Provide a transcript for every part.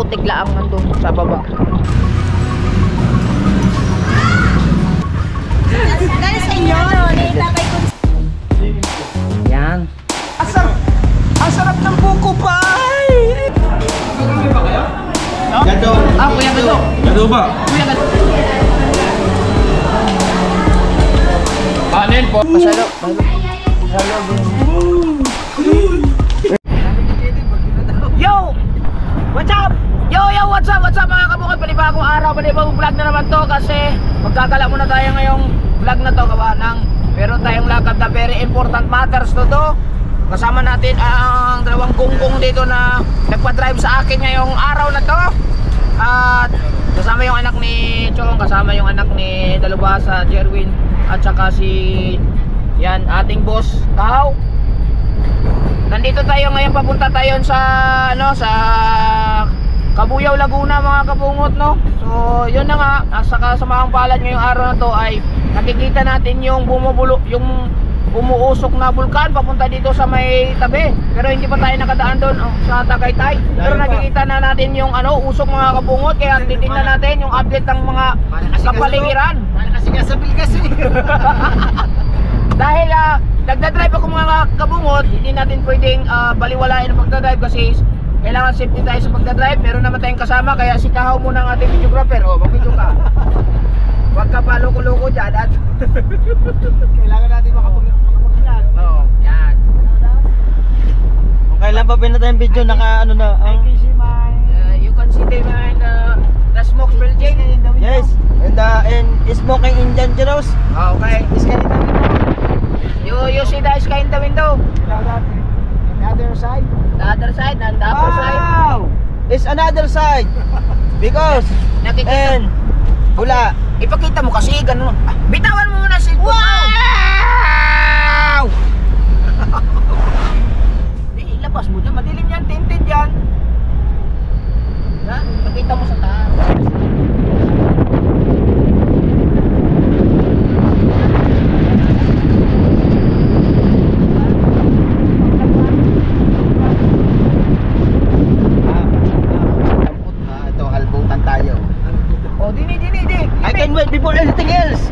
putik laang nandun sa baba. Dahil sa inyo, nilalagay ko. Yan. Ang sarap ng buko pie! Gado. Ah, Kuya Gado. Gado ba? Kuya Gado. Kanin po. Pasalo. Yo! What's up? Yo, what's up? What's up mga kabukod? Panibagong araw, panibagong vlog na naman to kasi magkakala muna tayo ngayong vlog na to gawa ng meron tayong lakad na very important matters to. Kasama natin ang dalawang gunggong dito na nagpa-drive sa akin ngayong araw na to. At kasama yung anak ni Chong, kasama yung anak ni Dalubhasa, Jerwin, at saka si yan, ating boss, Kahaw. Nandito tayo ngayon, papunta tayo sa sa Cabuyao, Laguna mga kabungot, no. So, yun na nga, nasa kasamahang palad ngayong araw na to ay nakikita natin yung yung umuusok na bulkan papunta dito sa may tabi. Pero hindi pa tayo nakadaan doon sa Tagaytay. Pero nakikita na natin yung usok mga kabungot, kaya titingnan natin yung update ng mga kapaligiran. Kasi kasabil kasi. Dahil nagdadrive ako mga kabungot, hindi natin pwedeng baliwalain ang pagdadrive kasi kailangan safety tayo sa pagdadrive. Meron naman tayong kasama, kaya si Kahaw muna ang ating videographer. O, mag-video ka. Huwag ka pa loko-loko dyan at Kailangan natin makapag-vlog. oo, yan. Kung kailan pa pinatay yung video, naka ano na. You can see the smoke building. Yes, and smoking in dangerous. Okay. You see the sky in the window. The other side. The other side and the upper side. Wow! It's another side. Because Nakikita. and wala. Ipakita mo kasi ganun. Bitawan mo muna si wow! Ilabas mo dyan, madilim yan, tinted yan. Yan, ipakita mo sa taas. Ito, halbutan tayo. O, dini. I can wait before anything else.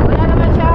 Wala naman siya.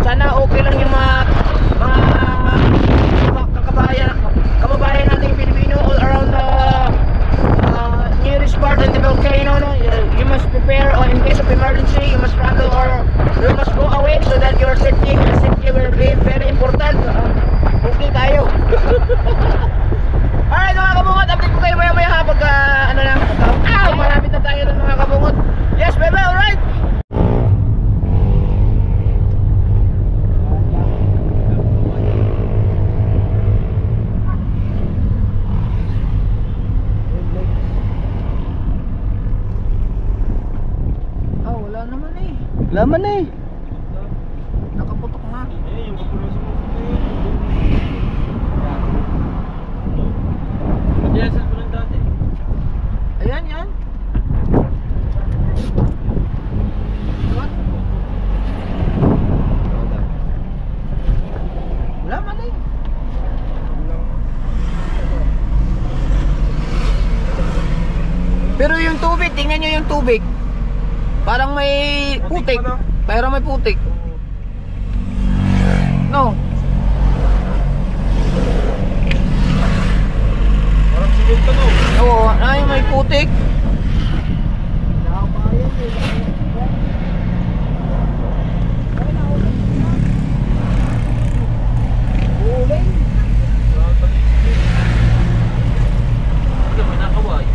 Sana okay lang yung mga kababayan nating Pilipino all around the nearest part of the volcano. No? You must prepare in case of emergency. You must travel or you must go away so that your safety will be very important. Okay tayo. Alright mga kabungot, update ko kayo maya ha pagka malapit na tayo ng mga kabungot. Yes baby, alright. Laman na eh. Nakaputok na. Ayan, yan. Wala man eh. Pero Pero yung tubig, tingnan nyo yung tubig. Parang may putik. Pero may putik. No. Parang simento no. Oo, ay may putik. May nakaway.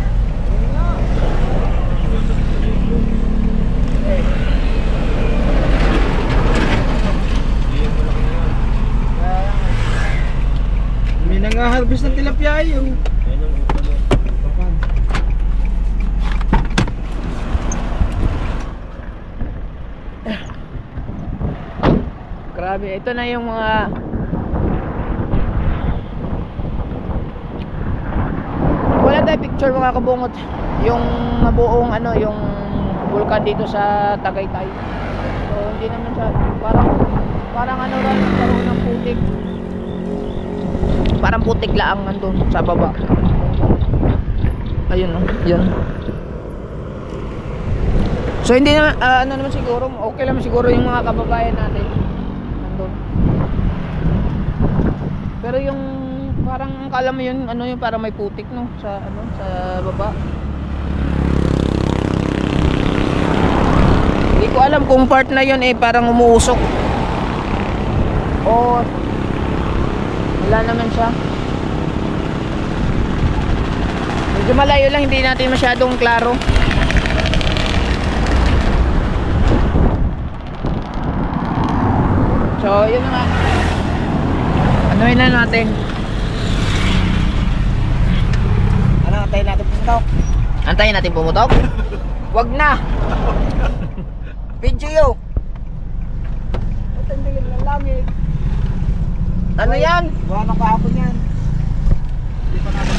May nang-harvest ng tilapia yun. Grabe, ito na yung mga wala tayong picture mga kabungot. Yung buong ano, yung vulkan dito sa Tagaytay. So hindi naman siya parang ano lang nagkaroon ng putik. Parang putik lang nandun sa baba. Ayun oh, yun. So hindi naman ano naman siguro, okay lang siguro yung mga kababayan natin nandun. Pero yung parang akala mo yun ano yung parang may putik no sa ano sa baba. Hindi ko alam kung part na yun parang umuusok. O wala naman siya. Medyo malayo lang, hindi natin masyadong klaro. So yun na nga. Anuhin na natin. Ano, antayin natin pumutok? Antayin natin pumutok? Wag na. Video yo. Tandaan ng langit. Ano yan? Buwan ng kahapon yan. Hindi pa natin.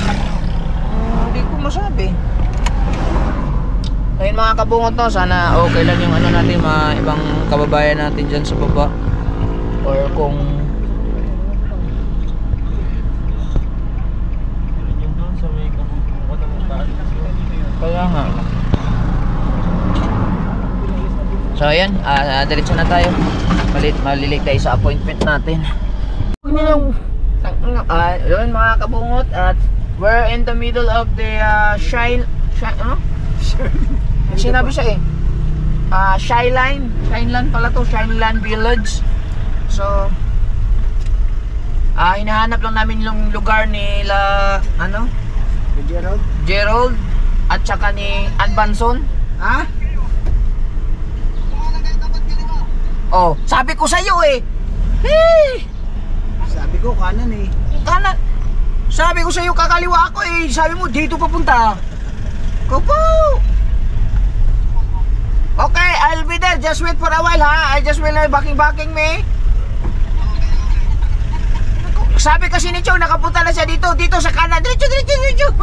Hindi ko masabi. Ayun mga kabungot no, sana okay lang yung ano natin, mga ibang kababayan natin dyan sa baba. Or kung Yun doon sa may kabungot ng daan. kaya nga. So ayan, diretso na tayo. Malilig tayo sa appointment natin. Yun mga kabungot, at we're in the middle of the ano? Sinabi siya Shineland pala to, Shineland Village. So hinahanap lang namin yung lugar nila ano? Gerald at saka ni Anbanson. Ha? Oh, sabi ko sa iyo Hey! Sabi ko kanan eh. Kanan. Sabi ko sa iyo kakaliwa ako Sabi mo dito papunta. Kupo. Okay, I'll be there. Just wait for a while ha. I just will backing me. Sabi kasi ni Chow nakapunta na siya dito sa kanan. Diretso.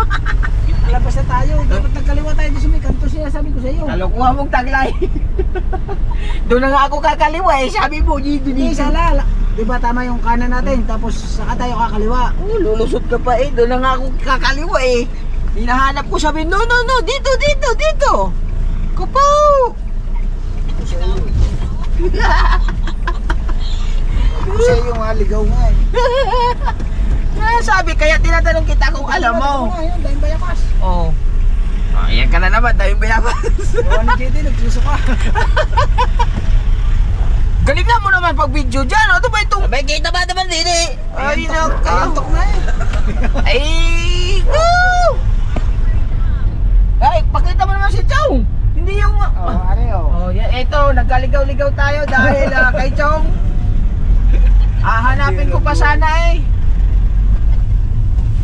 Alabas na tayo. Dapat nagkaliwa tayo doon sa may kanto siya. Sabi ko sa iyo. Kalokoha mong taglay. Doon na nga ako kakaliwa Sabi mo dito. Sala. Diba tama yung kanan natin. Tapos saka tayo kakaliwa. Lulusot ka pa Doon na nga ako kakaliwa Hinahanap ko sabi no. Dito. Kupo. Sa iyo nga ligaw nga Sabi kaya tinatanong kita kung alam mo. Ayun, dahil bayakas. Oo. Ayan ka na naman, dahil bayabas. Gawa ni JD, nagsuso ka. Galingan mo naman pag video dyan. Ano ba itong... Abay, kita ba naman din Ay, Kalantok na Ay, no! Ay, pakita mo naman si Chong. Hindi yung... Yan, ito, nagkaligaw-ligaw tayo dahil kay Chong. Hanapin ko pa sana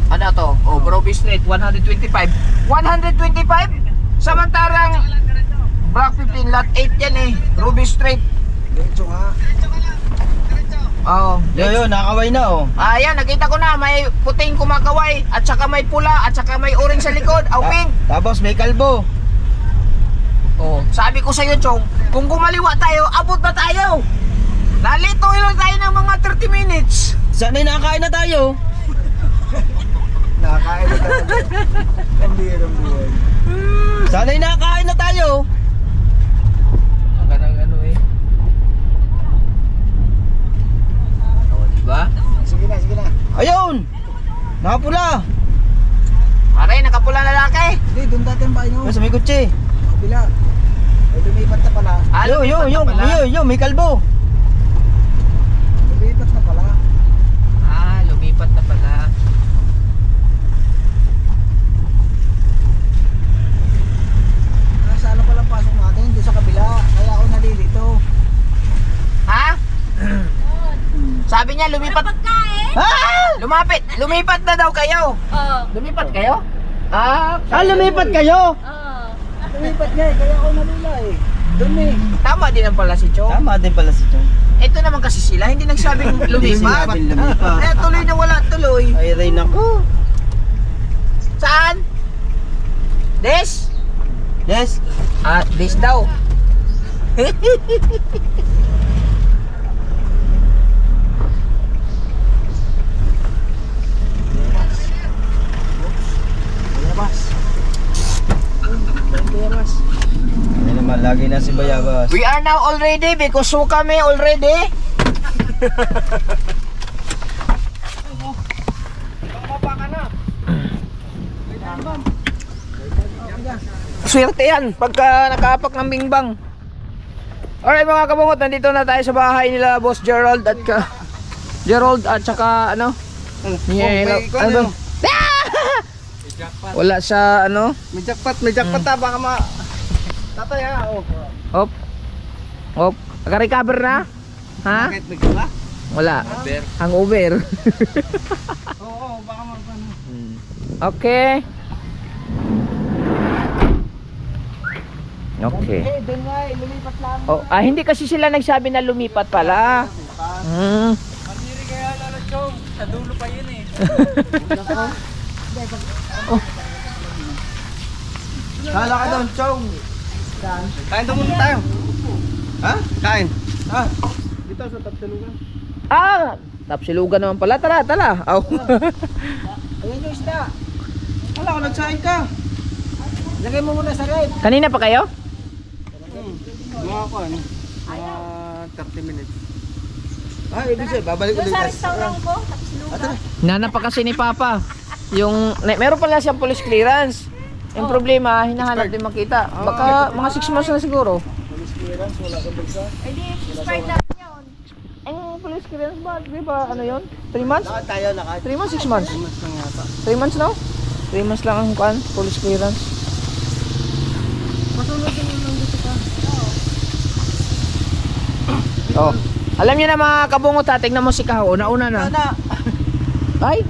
Ano to? Broby Street, 125. 125? Samantarang Block 15, Lot 8 yan Ruby Street. Diretso nga. Oo. Yo, nakakaway na Ayan, nakita ko na. May puting kumakaway. At saka may pula. At saka may orange sa likod. Pink. Tapos may kalbo. Sabi ko sa'yo, Chong, kung kumaliwa tayo, abot na tayo. Nalito lang tayo ng mga 30 minutes. Sana'y nakakain na tayo. Nakakain na tayo. Ang bihirang buhay. Sana'y nakakain na tayo. Ang ganang ano eh. O, diba? Sige na. Ayun! Nakapula. Aray, nakapula na lalaki. Hindi, doon dati ang bahay nyo. Sa may kutsi. Kabila. Ay, lumipat na pala. Yo, may kalbo. Lumipat na pala. Lumipat na pala. Nasa ano palang pasok natin? Doon sa kabila. Kaya ako nalilito. Ha? Sabi niya, lumipat. Pagkain? Lumipat na daw kayo. Oo. Lumipat kayo? Lumipat kayo? Oo. Lumipat nga eh, kaya ako nalila eh. Doon eh. Tama din ang pala si Chong. Tama din pala si Chong. Ito naman kasi sila, hindi nagsabing lumipat. lumipat. Tuloy na wala tuloy. Ay, ray nako. Saan? Des? Yes. Des daw. Bayabas. Ay naman, lagi na si Bayabas. We are now all ready because so kami already. Swerte yan pagka nakapak ng bingbang. Alright mga kabungot, nandito na tayo sa bahay nila Boss Gerald at Gerald at saka ano? Ano ba? Wala sa ano? May jackpot ta, baka tatay ha, Hop. Hop. Naka-recover na? Ha? Bakit may gala? Wala. Hangover. Oo, baka magpano. Okay. Okay. Doon nga eh, lumipat lang. Hindi kasi sila nagsabi na lumipat pala. Mandiri kaya lalo Chong, sa dulo pa yun eh. Kala ka doon, Chong. Kain doon muna tayo. Ha? Kain. Dito sa Tapsilugan. Tapsilugan naman pala. Tara. Aw. Ayan yung isda. Wala ko, nagsain ka. Lagay mo muna sa rep. Kanina pa kayo? Mga ko ano? Mga 30 minutes. Ibig sabihin, babalik ulit. Sa restaurant ko, Tapsilugan. Nana pa kasi ni Papa. Meron pala siyang police clearance. Yung problema, hinahanap din makita. Baka mga 6 months na siguro. Police clearance, wala sa bulsa. Ay di, expired na yun. Ang police clearance ba? Di ba ano yun? 3 months? Lakad tayo, lakad. 3 months, 6 months? 3 months lang yata. 3 months no? 3 months lang ang police clearance. Masunod yung nandito ka. Oh. Alam niyo na mga kabungot ha, tingnan mo si Kaho, nauna na. Ay!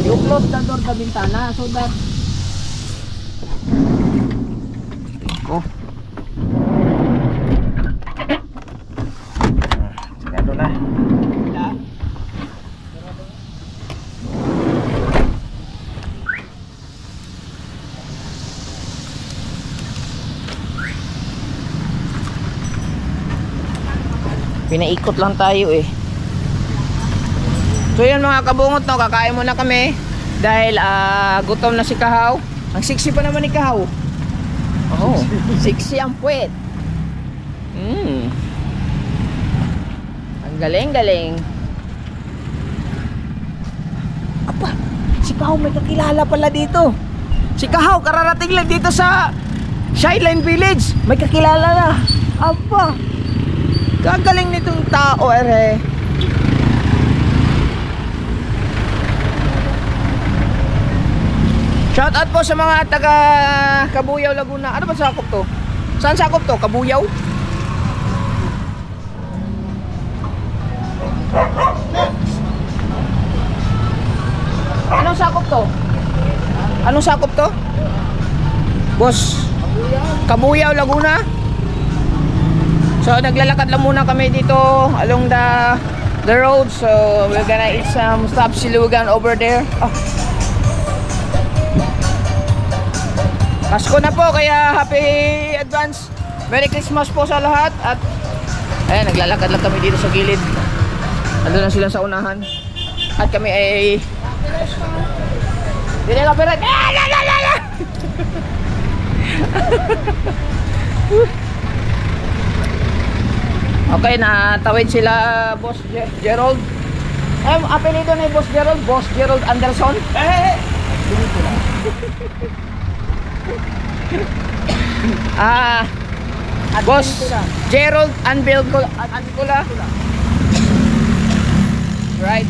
You close the door, the bintana, so that... Oh. Sigado na. Pinaikot lang tayo eh. So yun mga kabungot no, kakain muna kami dahil gutom na si Kahaw. Ang sexy pa naman ni Kahaw. Oh, sexy ang puwet. Ang galing. Apa, si Kahaw may kakilala pala dito. Si Kahaw kararating lang dito sa Shyline Village. May kakilala na. Apa, gagaling nitong tao ere. Shout out po sa mga taga Kabuyaw, Laguna. Ano ba sakop to? Saan sakop to? Kabuyaw? Anong sakop to? Anong sakop to? Boss? Kabuyaw, Laguna? So naglalakad lang muna kami dito along the road. So we're gonna eat some Tapsilugan over there. Pasko na po, kaya happy advance Merry Christmas po sa lahat. At ayan, naglalakad lang kami dito sa gilid. Ando na sila sa unahan. At kami ay... Dili ka pirat! Okay, natawid sila Boss Gerald. Apelido ni Boss Gerald, Boss Gerald Anderson. Boss Gerald Anbilcola. Right.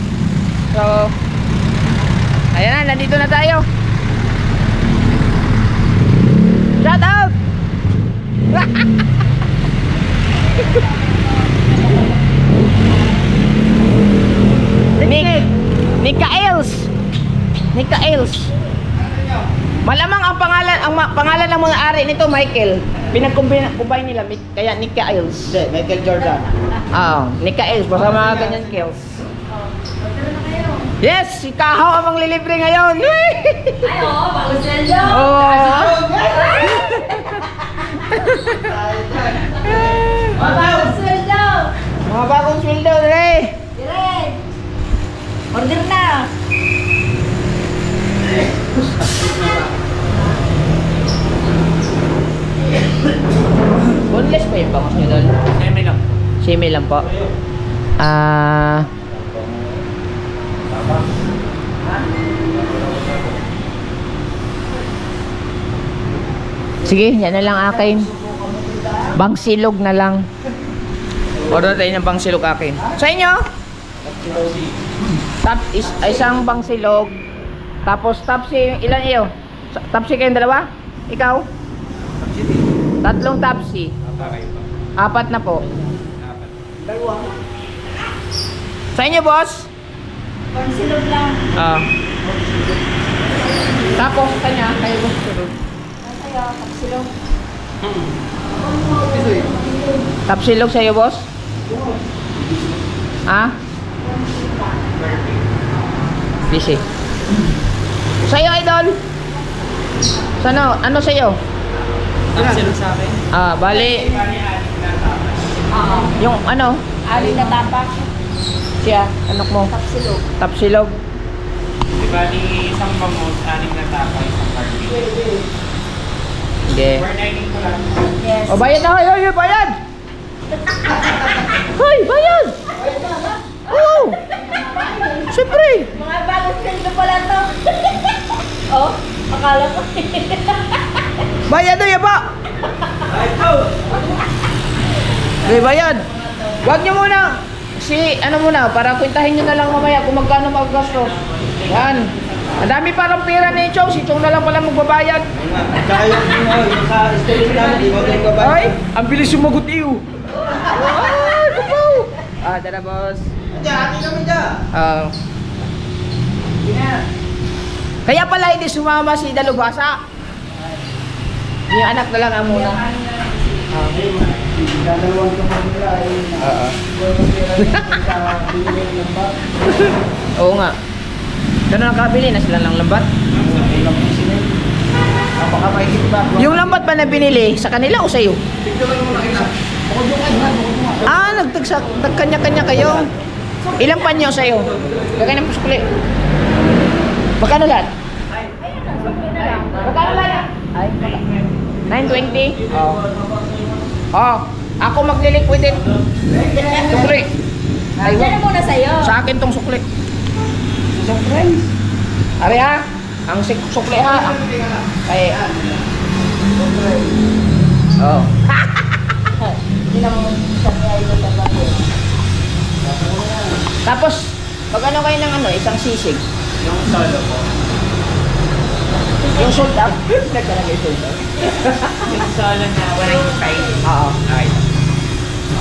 So, ayan na, nandito na tayo. Shout out! Nika Els. Malamang ang pangalan ng mga ari nito Michael. Pinag-combine nila kaya Nika Els. Michael Jordan. Nika Els, basta mga ganyan kills. Yes, si Kahaw ang manglilibre ngayon. Ay, oo, bagong sweldo. Bagong sweldo. Mga bagong sweldo, dre. Direk. Order na. Boneless pa yung bangos nyo doon? Semi lang. Semi lang po. Sige, yan na lang akin. Bangsilog na lang. Order tayo ng bangsilog akin. Sa inyo? Isang bangsilog. Tapos tapsi, ilan iyo? Tapsi kayong dalawa? Ikaw? Tatlong tapsi. Apat na po. Sa inyo, boss? Konsilog lang. Tapos kanya, kayo boss tulog. Sa'yo, kapsilog. Tapsilog sa'yo, boss? Busy. Sa'yo, idol? Ano sa'yo? Tapsilog sa akin. Bali. Yung ano? Ali na tapak. Siya, anak mo? Kapsilog. Tapsilog. Di ba ni isang bangus, 6 na tapa, isang party. Hindi. Overnighting ko lang. Yes. O, bayad na kayo! Hoy, bayad! Hoy, bayad! Oo! Siyempre! Mga bagong sweldo pala to. Oh, akala ko. Bayad na yaba! Okay, bayad! Huwag nyo muna! Ano muna, para kwentahin nyo na lang mamaya kung magkano magagastos. Yan! Ang dami parang pera ni Chong, si Chong na lang pala magbabayad. Tsaka yung sa station namin, di ba kayo babayad? Ay! Ang bilis sumagot iyo! Ay! Kapaw! Dala boss. Hati kami dyan. Kaya pala hindi sumama si Dalubhasa. Yung anak na lang ang muna. Dadalawang kapag nila ay Oo nga. Kano nakabili na sila ng lambat? Yung lambat ba na binili sa kanila o sa'yo? Nagkanya-kanya kayo. Ilang panyo sa'yo? Gagay ng puskuli. Magkano lahat? Magkano lahat? 920? Ako magliliquidate. Sukli. Diyan na muna sa'yo. Sa akin tong sukli. Ari ha? Ang sukli ha? Ay. Hindi na mo sa ito sa bahay. Tapos, pag ano kayo ng isang sisig? Yung solo po. Yung sold out? Nagkalagay sold out. Yung solo na 195. Oo. Okay.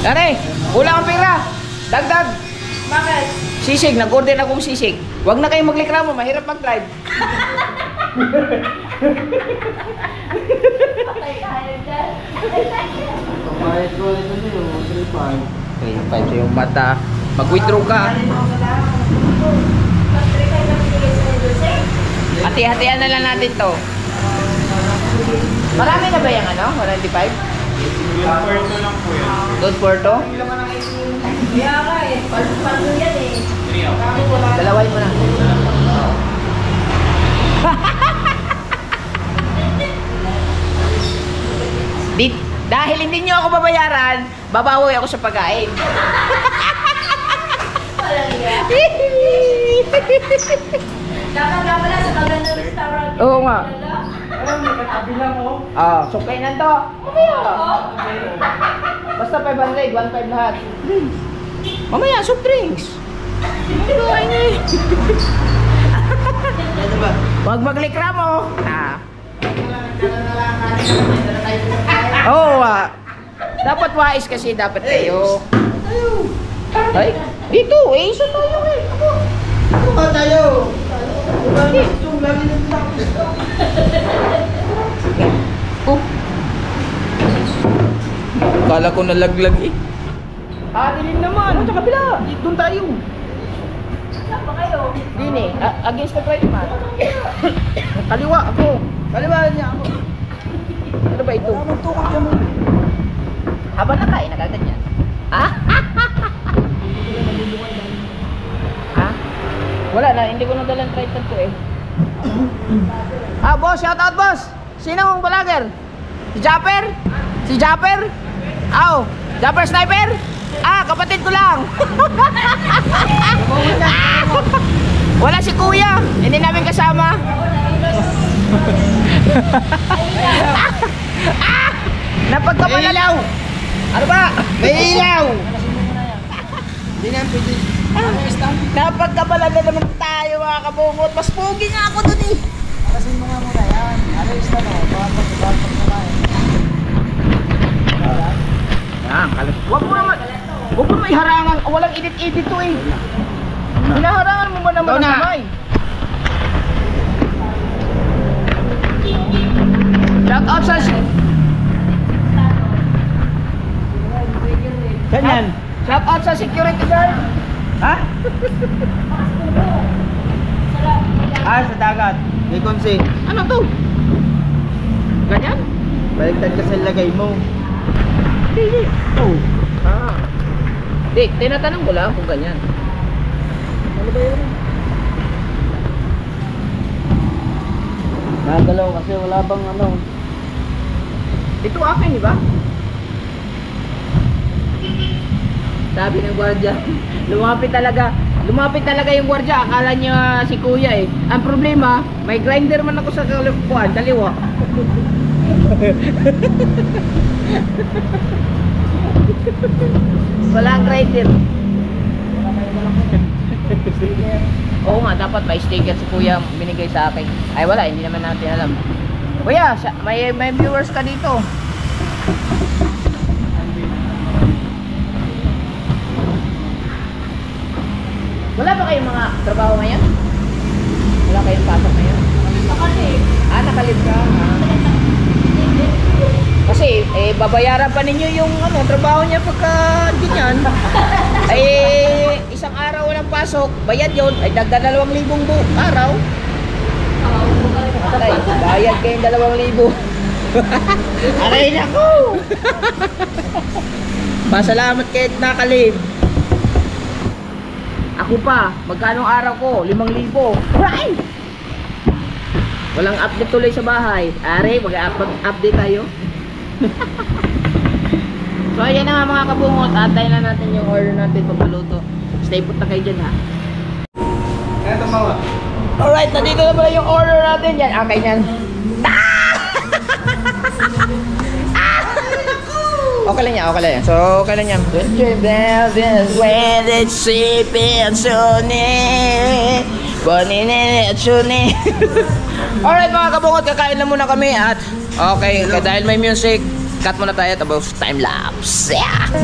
Tare, kulang ang pera. Dagdag. Bakit? Sisig, nag-order akong sisig. Huwag na kayong maglikramo, mahirap mag-drive. Patay tayo dyan. Bayad ko rin ito yung 3.5. 3.5 sa yung mata. Mag-withdraw ka. Patay kayo na bigay sa Dulce? Hati-hatian na lang natin to. Marami na ba yung 195? Yung Puerto lang po yun. Good for to? Kaya ka eh. Paano yan eh. sayo. Dalaway mo na. Dahil hindi nyo ako babayaran, babawi ako sa pagkain. Dapat nga pala sa magandang restaurant. Oo nga. Alam mo, katabi lang oh. So kainan to. Mamaya. Basta 500, 1.5 lahat. Mamaya, soft drinks. Hindi ko kain eh. Ano ba? Huwag maglikramo. Oo, dapat wais kasi dapat kayo. Ay, dito eh, isa tayo eh. Ano ba tayo? Yung lagi na tapos. Oh. Kala ko nalaglag eh. Dilim naman. Sa kabila. Doon tayo. Saan ba kayo? Dini, against the right man. Kaliwa ako. Kaliwa niya ako. Ano ba ito? Ano tukot ka mo? Habang nakain, nakaganyan. Ha? Ha? Wala na, hindi ko nadalang tripod ko eh. Boss, shout out boss! Sino mong vlogger? Si Japper? Si Japper? Japper Sniper? Kapatid ko lang! Wala si Kuya, hindi namin kasama. Napagkapala lang! Ano ba? May ilaw! Hindi na pwede. Napagkabala na naman tayo mga kabungot. Mas pogi nga ako dun eh. Arasin mo nga muna yan. Alis na mo. Bakit na Yan, Huwag mo may harangan. Walang edit-edit to eh. Hinaharangan mo ba naman ang kamay? Shout out sa... Ganyan. Shout out sa security guard. Ha? Sa dagat. May konsi. Ano to? Ganyan? Baliktad ka sa lagay mo. Hindi. Di, tinatanong ko lang kung ganyan. Ano ba yun? Nagalaw kasi wala bang ano. Ito akin, di ba? Sabi ng gwardiya, lumapit talaga yung gwardiya, akala niya si kuya eh. Ang problema, may grinder man ako sa kalipuan, daliwa. Wala ang grinder. Oo nga, dapat may sticker si kuya binigay sa akin. Ay wala, hindi naman natin alam. Kuya, may viewers ka dito. Wala ba kayong mga trabaho ngayon? Wala kayong pasok ngayon? Nakalip. Nakalib ka. Kasi, babayaran pa ninyo yung trabaho niya pagka ganyan. Isang araw walang pasok, bayad yun, ay dagdag 2,000 araw. Patay, bayad kayong 2,000. Aray nako! Pasalamat kayo nakalib. Ako pa, magkano araw ko? 5,000. Right! Walang update tuloy sa bahay. Are, mag-update tayo. So ayan na nga mga kabungot. Antayin na natin yung order natin papaluto. Stay put na kayo dyan ha. Eto mga. Alright, nandito na pala yung order natin. Yan, okay yan. Okay lang yan, okay lang yan. So, okay lang yan. When it's sleeping, Sunny. Alright mga kabungot, kakain na muna kami at okay, dahil may music, cut muna tayo tapos time lapse. Yeah!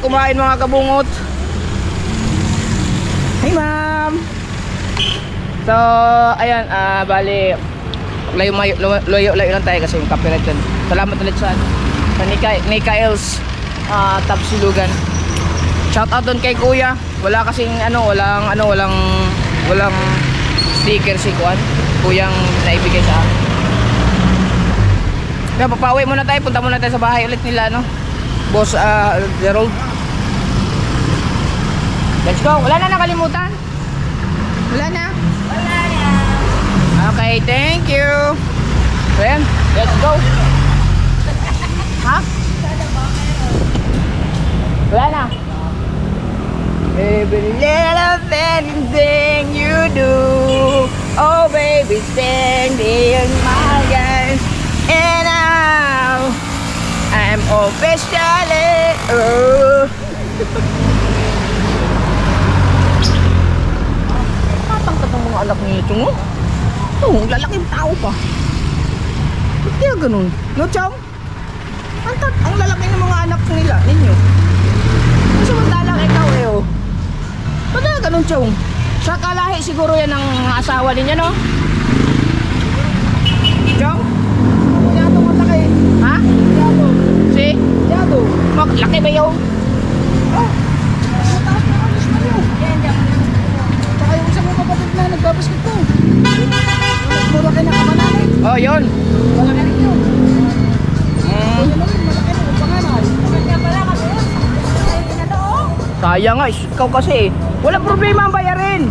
kumain mga kabungot. Hey ma'am. So, ayan, bali layo lang tayo kasi yung copyright dyan. Salamat ulit sa Nikaels Tapsilugan. Shout out doon kay kuya. Wala kasing walang sticker si Kuan. Kuyang naibigay sa akin. Kaya papawi muna tayo, punta muna tayo sa bahay ulit nila, no? Boss Gerald. Let's go. Wala na nakalimutan? Wala na? Wala na. Okay, thank you. So yan, let's go. Ha? Wala na. Every little anything you do, oh baby, standing in my eyes, and now I'm officially. Matang-tatang mga anak nito, no? Oh, lalaking tao pa. Ba't kaya ganun? No, Chong? Ang lalaki ng mga anak nila, ninyo. Samantalang ikaw eh, oh. Ba't kaya ganun, Chong? Sa kalahi siguro yan ang asawa ninyo, no? Chong? Yado mataki. Ha? Yado. Si? Yado. Laki ba yun? Oh. Mataas na alis na yun. Tsaka yung isang mga kapatid na nagbabasket ko. Malaki na kamananay. Oh, yun. Malaki rin yun. Malaki na yung panganay. Kaya pala kasi yun. Sayang nga, ikaw kasi. Walang problema ang bayarin.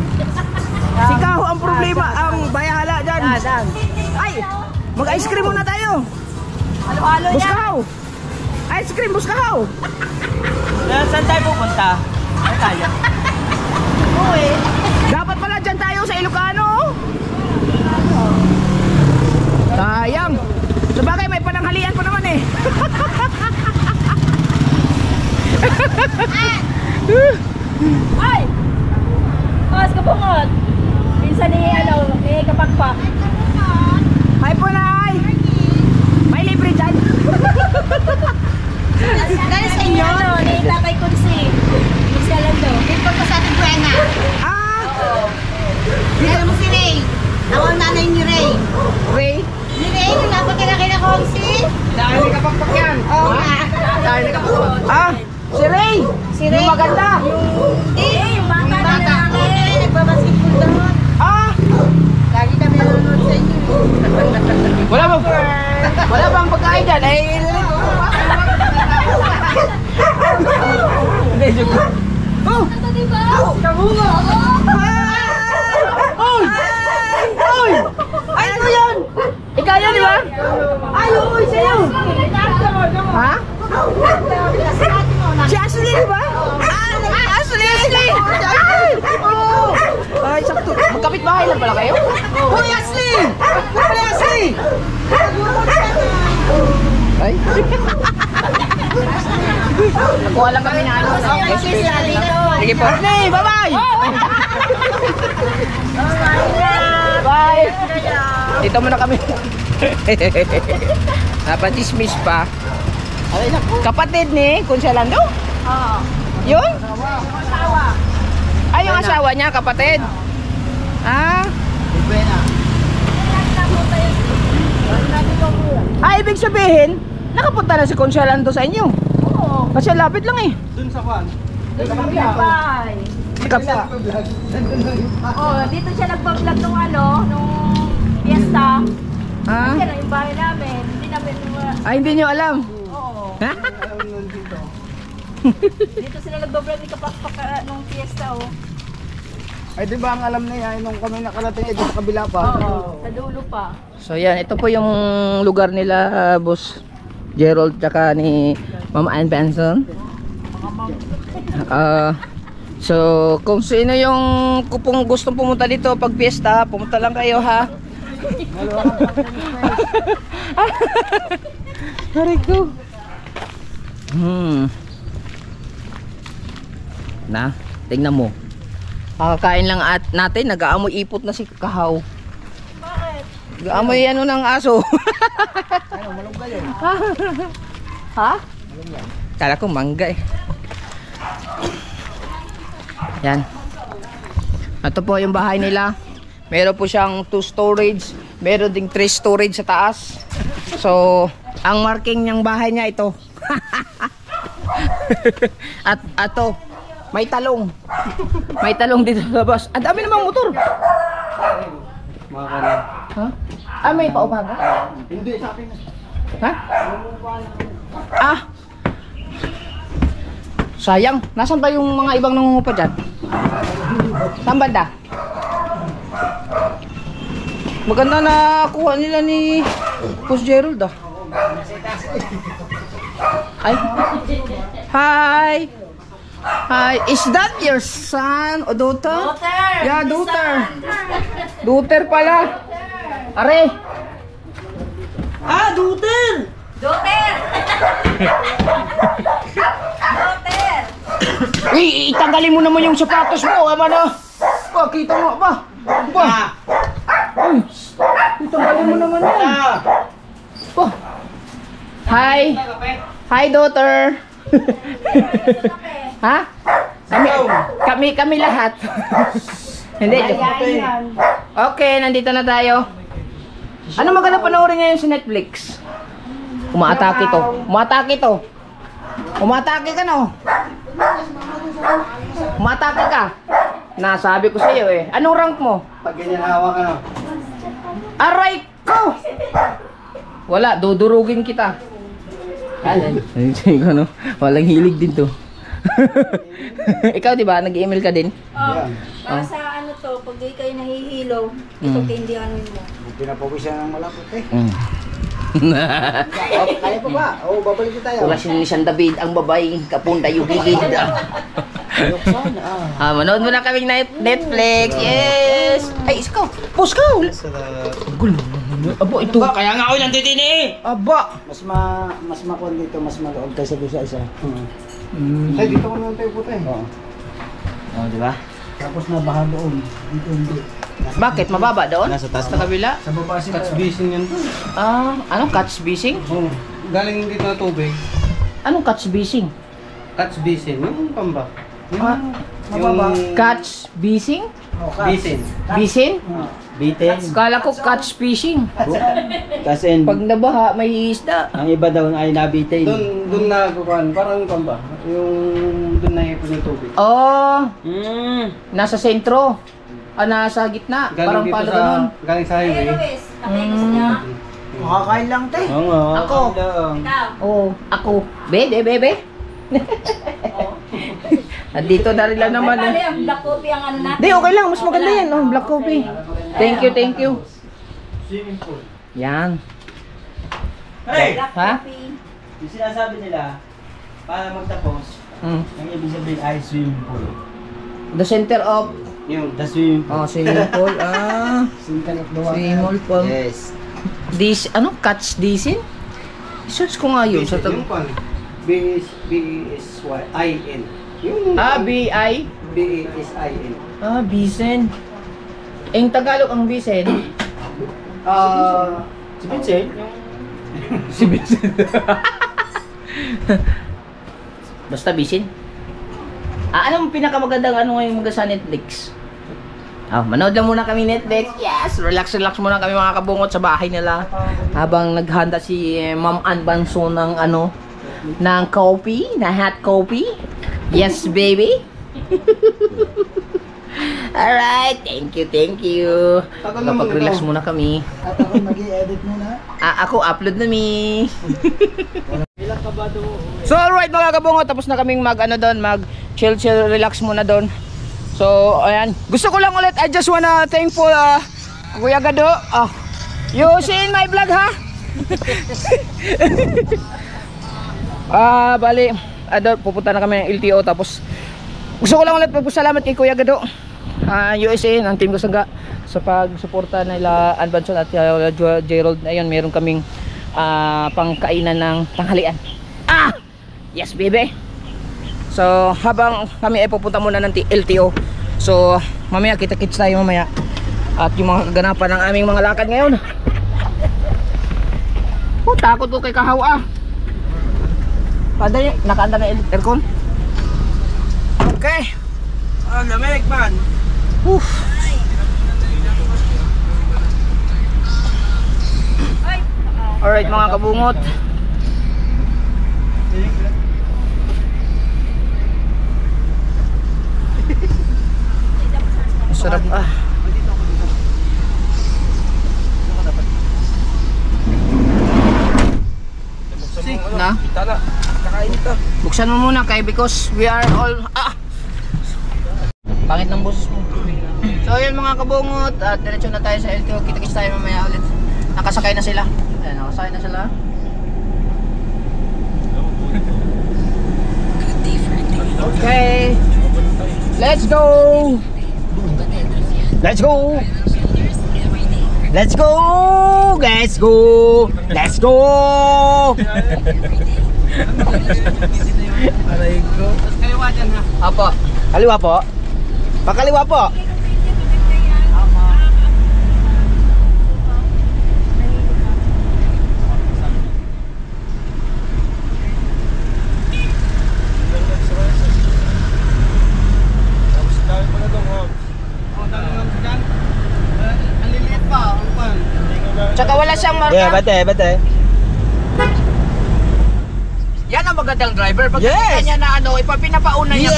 Si Kaho ang problema, ang bayahala dyan. Ay, mag-ice cream muna tayo. Halo-halo Boss niya. Kaho. Ice cream, Boss Kaho. Saan tayo pupunta? Saan tayo? Uy. Dapat pala dyan tayo sa Ilocano. Sayang. Sabagay may pananghalian pa naman eh. Ay! Mas kabungot. Minsan ni kapagpak. Hi po, Nay. May libre dyan. Dahil sa inyo? Ni Tatay Kunsi. Kunsi Alando. Dito po sa ating buena. Ah, Dito mo si Ray. Ako ang nanay ni Ray. Ray. Ni Ray, yung napakilaki na Kunsi. Dahil kapagpak yan. Oo nga. Dahil kapagpak. Ah, si Ray. Si Ray. Yung maganda. Yung bata na lalaki. Nagbabasketball doon. Ah, Lagi kami nanonood sa inyo. wala bang pagkain dyan? Eh, hindi, joke lang. Oh! Ito diba? Kabungo! Oy! Oy! Ay, ito yun! Ikaw yun, di ba? Ay, oo, sa'yo! Ha? Si Ashley, di ba? Ashley! Ay! Oo! Ay, sakto. Magkapit bahay lang pala kayo? Hoy, Ashley! Hoy, Ashley! Ay! Nakuha lang kami na ano. Sige po. Ashley, bye-bye! Bye! Dito muna kami. Napatismis pa. Kapatid ni Consolando? Oo. Yun? Asawa. Ay, yung asawa niya, kapatid. Ah. Ah, ibig sabihin, nakapunta na si Consolando sa inyo. Oo. Kasi lapit lang eh. Dun sa Kwan. Doon sa bahay. Oo, dito siya nagpa-vlog nung nung fiesta. Ah? Yan ang yung bahay namin. Hindi namin, Ay, hindi nyo alam. oo. Dito sila nagpa-vlog ni Kapakpak nung fiesta, oh. Ay, di ba ang alam niya, nung kami nakarating ito sa kabila pa? Oo, sa dulo pa. So yan, ito po yung lugar nila, Boss Gerald tsaka ni Ma'am Ann Benson. So kung sino yung kupong gustong pumunta dito pag fiesta, pumunta lang kayo ha. Aray ko. Na, tingnan mo. Kakakain lang at natin, nag-aamoy ipot na si Kahaw. Bakit? Nag-aamoy ano ng aso. Ano, malunggay yun. Ha? Kala ko mangga eh. Yan. Ito po yung bahay nila. Meron po siyang 2 storage. Meron ding 3 storage sa taas. So, ang marking ng bahay niya ito. At ato, may talong. May talong dito sa labas. Ang dami namang motor. Makakala. Ha? Ah, may paupaga? Hindi, sa akin. Ha? Ah. Sayang. Nasaan ba yung mga ibang nangungupa dyan? Saan banda? Maganda na kuha nila ni Boss Gerald ah. Ay. Hi. Hi. Is that your son or daughter? Daughter. Yeah, daughter. Daughter pala. Are. Ah, daughter. Doter! Doter! Itanggalin mo naman yung sapatos mo, ama na. Pa, kita mo ba? Pa. Ay, itanggalin mo naman yan. Pa. Hi. Hi, daughter. Ha? Kami lahat. Hindi. Okay, nandito na tayo. Ano maganda panoorin ngayon sa Netflix? Umaatake to. Umaatake to. Umatake ka no? Umatake ka? Nasabi ko sa iyo eh. Anong rank mo? Pag ganyan hawa ka na. Aray ko! Wala, dudurugin kita. Ano? Walang hilig din to. Ikaw di ba? Nag-email ka din? Para sa ano to, pag di kayo nahihilo, ito tindihan mo. Pinapawisan ng malapot eh. Kaya pa ba? Oo, babalik ko tayo. Wala si San David, ang babae, kapunda yung higid. Manood mo na kaming Netflix. Yes! Ay, ikaw! Post ka! Gulo. Aba, ito. Kaya nga ako nandito eh! Aba! Mas makuha dito, mas malood kaysa doon sa isa. Ay, dito ko naman tayo puta eh. Oo. Oh, di ba? Tapos nabaha doon. Dito hindi. Bakit? Mababa doon? Nasa taas Sa kabila? Sa baba si catch basin yan doon. Anong catch basing? Oo. Galing dito na tubig. Anong catch basing? Catch basin. Yung pamba. Mababa. Catch basing? Basin. Bisin? Bitin. Kala ko catch fishing. Kasi Pag nabaha, may isda. ang iba daw ay nabitin. Doon na kukuhan. Parang pamba. Yung doon na ipon yung tubig. Oh, nasa sentro. Nasa gitna. Parang Galing dito pala sa, ganun. galing sa highway. Luis, pakilos niya. Makakain lang tayo. Oo, Ako. Ikaw. Oh, ako. Bebe. Nandito na rin lang naman. Pala yung black coffee ang ano natin. Hindi, okay lang. Mas maganda yan. Oh, black coffee. Thank you. Yan. Black Ha? coffee. Yung sinasabi nila, para magtapos, ang ibig sabihin ay swimming pool. The center of The swimming pool. swimming pool. Center of the water. Swimming pool. Yes. Catch disin? I-search ko nga yun. Sa Yung pan. B-I-S-Y-I-N. Yung B-I? B-I-S-I-N. Bisen. Ang Tagalog ang bisen. Si Vincent? Si Vincent. Basta bisin. Anong pinakamagandang ngayon sa Netflix? Manood lang muna kami Netflix. Yes! Relax muna kami mga kabungot sa bahay nila. Habang naghanda si Ma'am Ann Banso ng ng coffee, na hot coffee. Yes, baby. Alright, thank you. Kapag-relax muna kami. At ako mag-i-edit muna. Ako upload na mi. So alright mga kabungo, tapos na kaming mag chill relax muna doon. So ayan, gusto ko lang ulit, I just wanna thankful Kuya Gado. You seen my vlog ha? Bali, pupunta na kami ng LTO, tapos gusto ko lang ulit magpasalamat kay Kuya Gado, USA, ng team ko sa pagsuporta nila Anbanson at Gerald. Ayun, meron kaming pangkainan ng tanghalian. Yes baby. So habang kami ay pupunta muna ng LTO, so mamaya kita-kits tayo mamaya at yung mga kaganapan ng aming mga lakad ngayon. Takot ko kay Kahaw. Paday, nakaanda na aircon. Okay. Ah, lamig man. Oof. Alright mga kabungot. Masarap ah. Na? Tara, kakain ito. Buksan mo muna kay because we are all pangit ng boses mo. So yun mga kabungot, at diretso na tayo sa LTO. Kita-kits tayo mamaya ulit. Nakasakay na sila. Ayan, nakasakay na sila. Okay. Let's go. Let's go. Let's go. Let's go. Let's go. Aray ko. Tapos kaliwa dyan ha. Apo. Kaliwa po. Pakaliwa po. Tapos dami pa na doon. Oh, dami nga pa dyan. Ang liliit pa. Ano pa? Tsaka wala siyang marka. Yeah, bate. Yan ang magandang driver. Pag Yes! nakita niya na ano, ipapinapauna niya.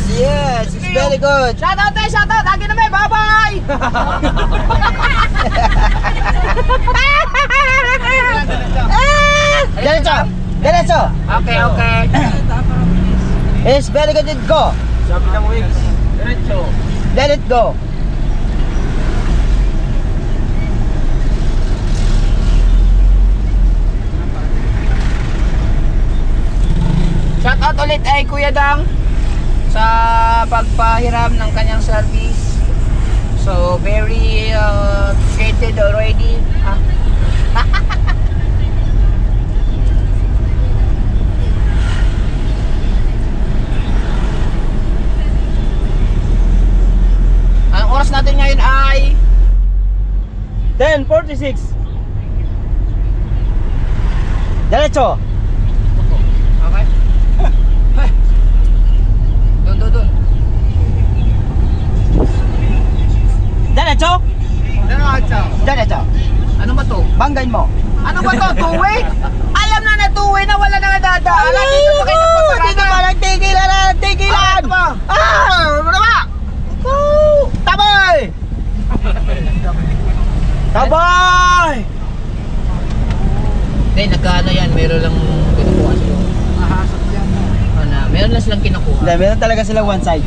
Yes, it's very good. Shout out tayo, shout out. Akin na may bye-bye! Diretso. Okay. It's very good. Go. Sabi ng Wix. Diretso. Let it go. Shout out ulit ay Kuya Dang sa pagpahiram ng kanyang service. So, very appreciated already. Ang oras natin ngayon ay 10:46. Diretso. okay. Doon. Diretso. Diretso. Ano ba to? Banggain mo. Ano ba to? Two-way? Alam na two-way na wala na nadadaanan. Dito pa kayo nagpaparada. Dito pa nagtigilan na nagtigilan. Ano ba? Ano ba? Tabay! Tabay! Hindi, nagkaano yan. Meron lang kinukuha sila. Ahasap yan. Ano, meron lang silang kinukuha. Hindi, meron talaga sila one side.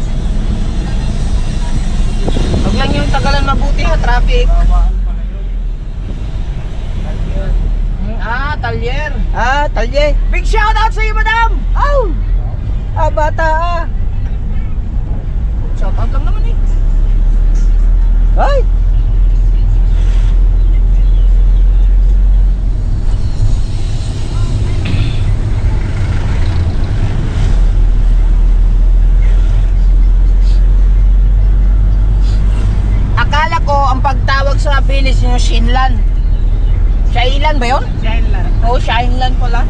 Huwag lang yung tagalan mabuti ha, traffic. Talyer. Talye. Big shout out sa iyo, madam! Aw! Bata Shout out lang naman eh. Ay! Akala ko ang pagtawag sa Pilis yung Shinlan. Shailan ba yun? Shailan. Oo, Shinlan pala.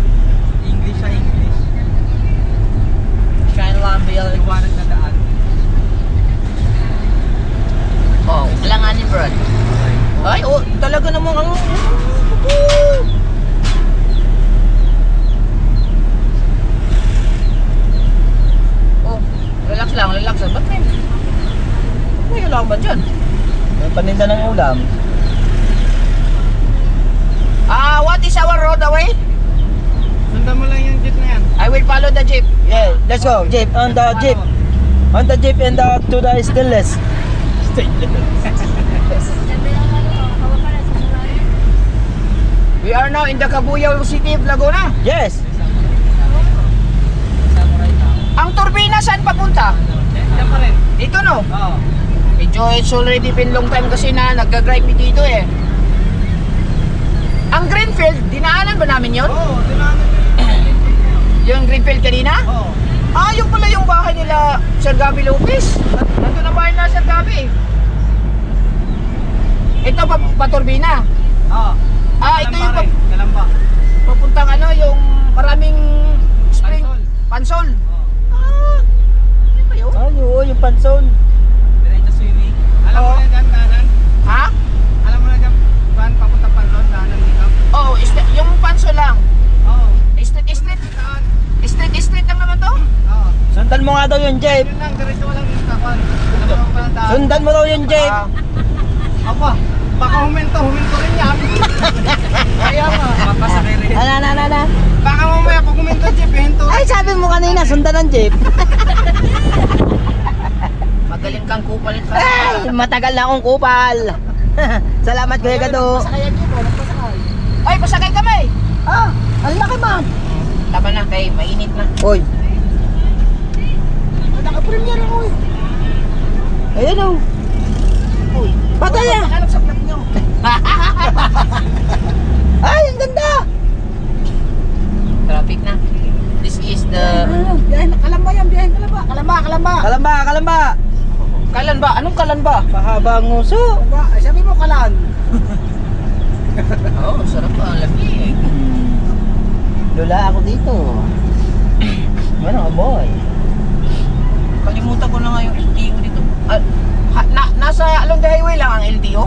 English sa English. Shinlan ba yun? Iwanan na daan. Oh, alanganin bro. Ay, oh, talaga namang ang... Oh, relax lang. Ba't may kailangan dyan? May paninda ng ulam. What is our road away? Sundan mo lang yung jeep na yan. I will follow the jeep. Yeah, let's go. Jeep, on the jeep. On the jeep and to the stainless. We are now in the Cabuyao City of Laguna. Yes. Ang turbina saan papunta? Diyan pa rin. Dito no? Oo. Medyo it's already been long time kasi na nagga-drive me dito eh. Ang Greenfield, dinaanan ba namin yun? Oo, dinaanan. Yung Greenfield kanina? Oo. Yung pala yung bahay nila Sir Gabi Lopez. Nandun ang bahay nila Sir Gabi. Ito paturbina. Oo. Ito yung Kalamba. papuntang yung maraming spring. Pansol. Pansol. Oo. Ano ba yun? oh. Ay, oo, yung panson. Diretso swimming. Alam mo Oo. na dyan, daanan? Ha? Alam mo na dyan, saan papunta panson, daanan dito? Oh, yung panso lang. Oo. Street. Saan? Street lang naman to. Oo. Sundan mo nga daw yung jeep. Yun lang, diretso walang kapan. Alam mo palang daan. Sundan mo daw yung jeep. Ah, Apa, baka huminto rin yan. Kaya nga. Papasakay rin. Ana. Baka mamaya pag huminto, jeep, hinto. Ay, sabi mo kanina, sundan ng jeep. magaling kang kupal ka. Ay, matagal na akong kupal. Salamat Kuya Gado. Ay, pasakay kami. Ah, ang laki man. Tama na, kay mainit na. Oy. Naka-premier ako eh. Ayun oh. Patay ah. Hanap sa vlog nyo. Ay, ang ganda. Traffic na. This is the... Kalamba. Kalan ba? Anong kalan ba? Pahabang nguso. Ay, sabi mo kalan. Oo, sarap pa. Lamig. Lula ako dito. Ano ka boy? Kalimutan ko na nga yung LTO dito. Nasa along the highway lang ang LTO?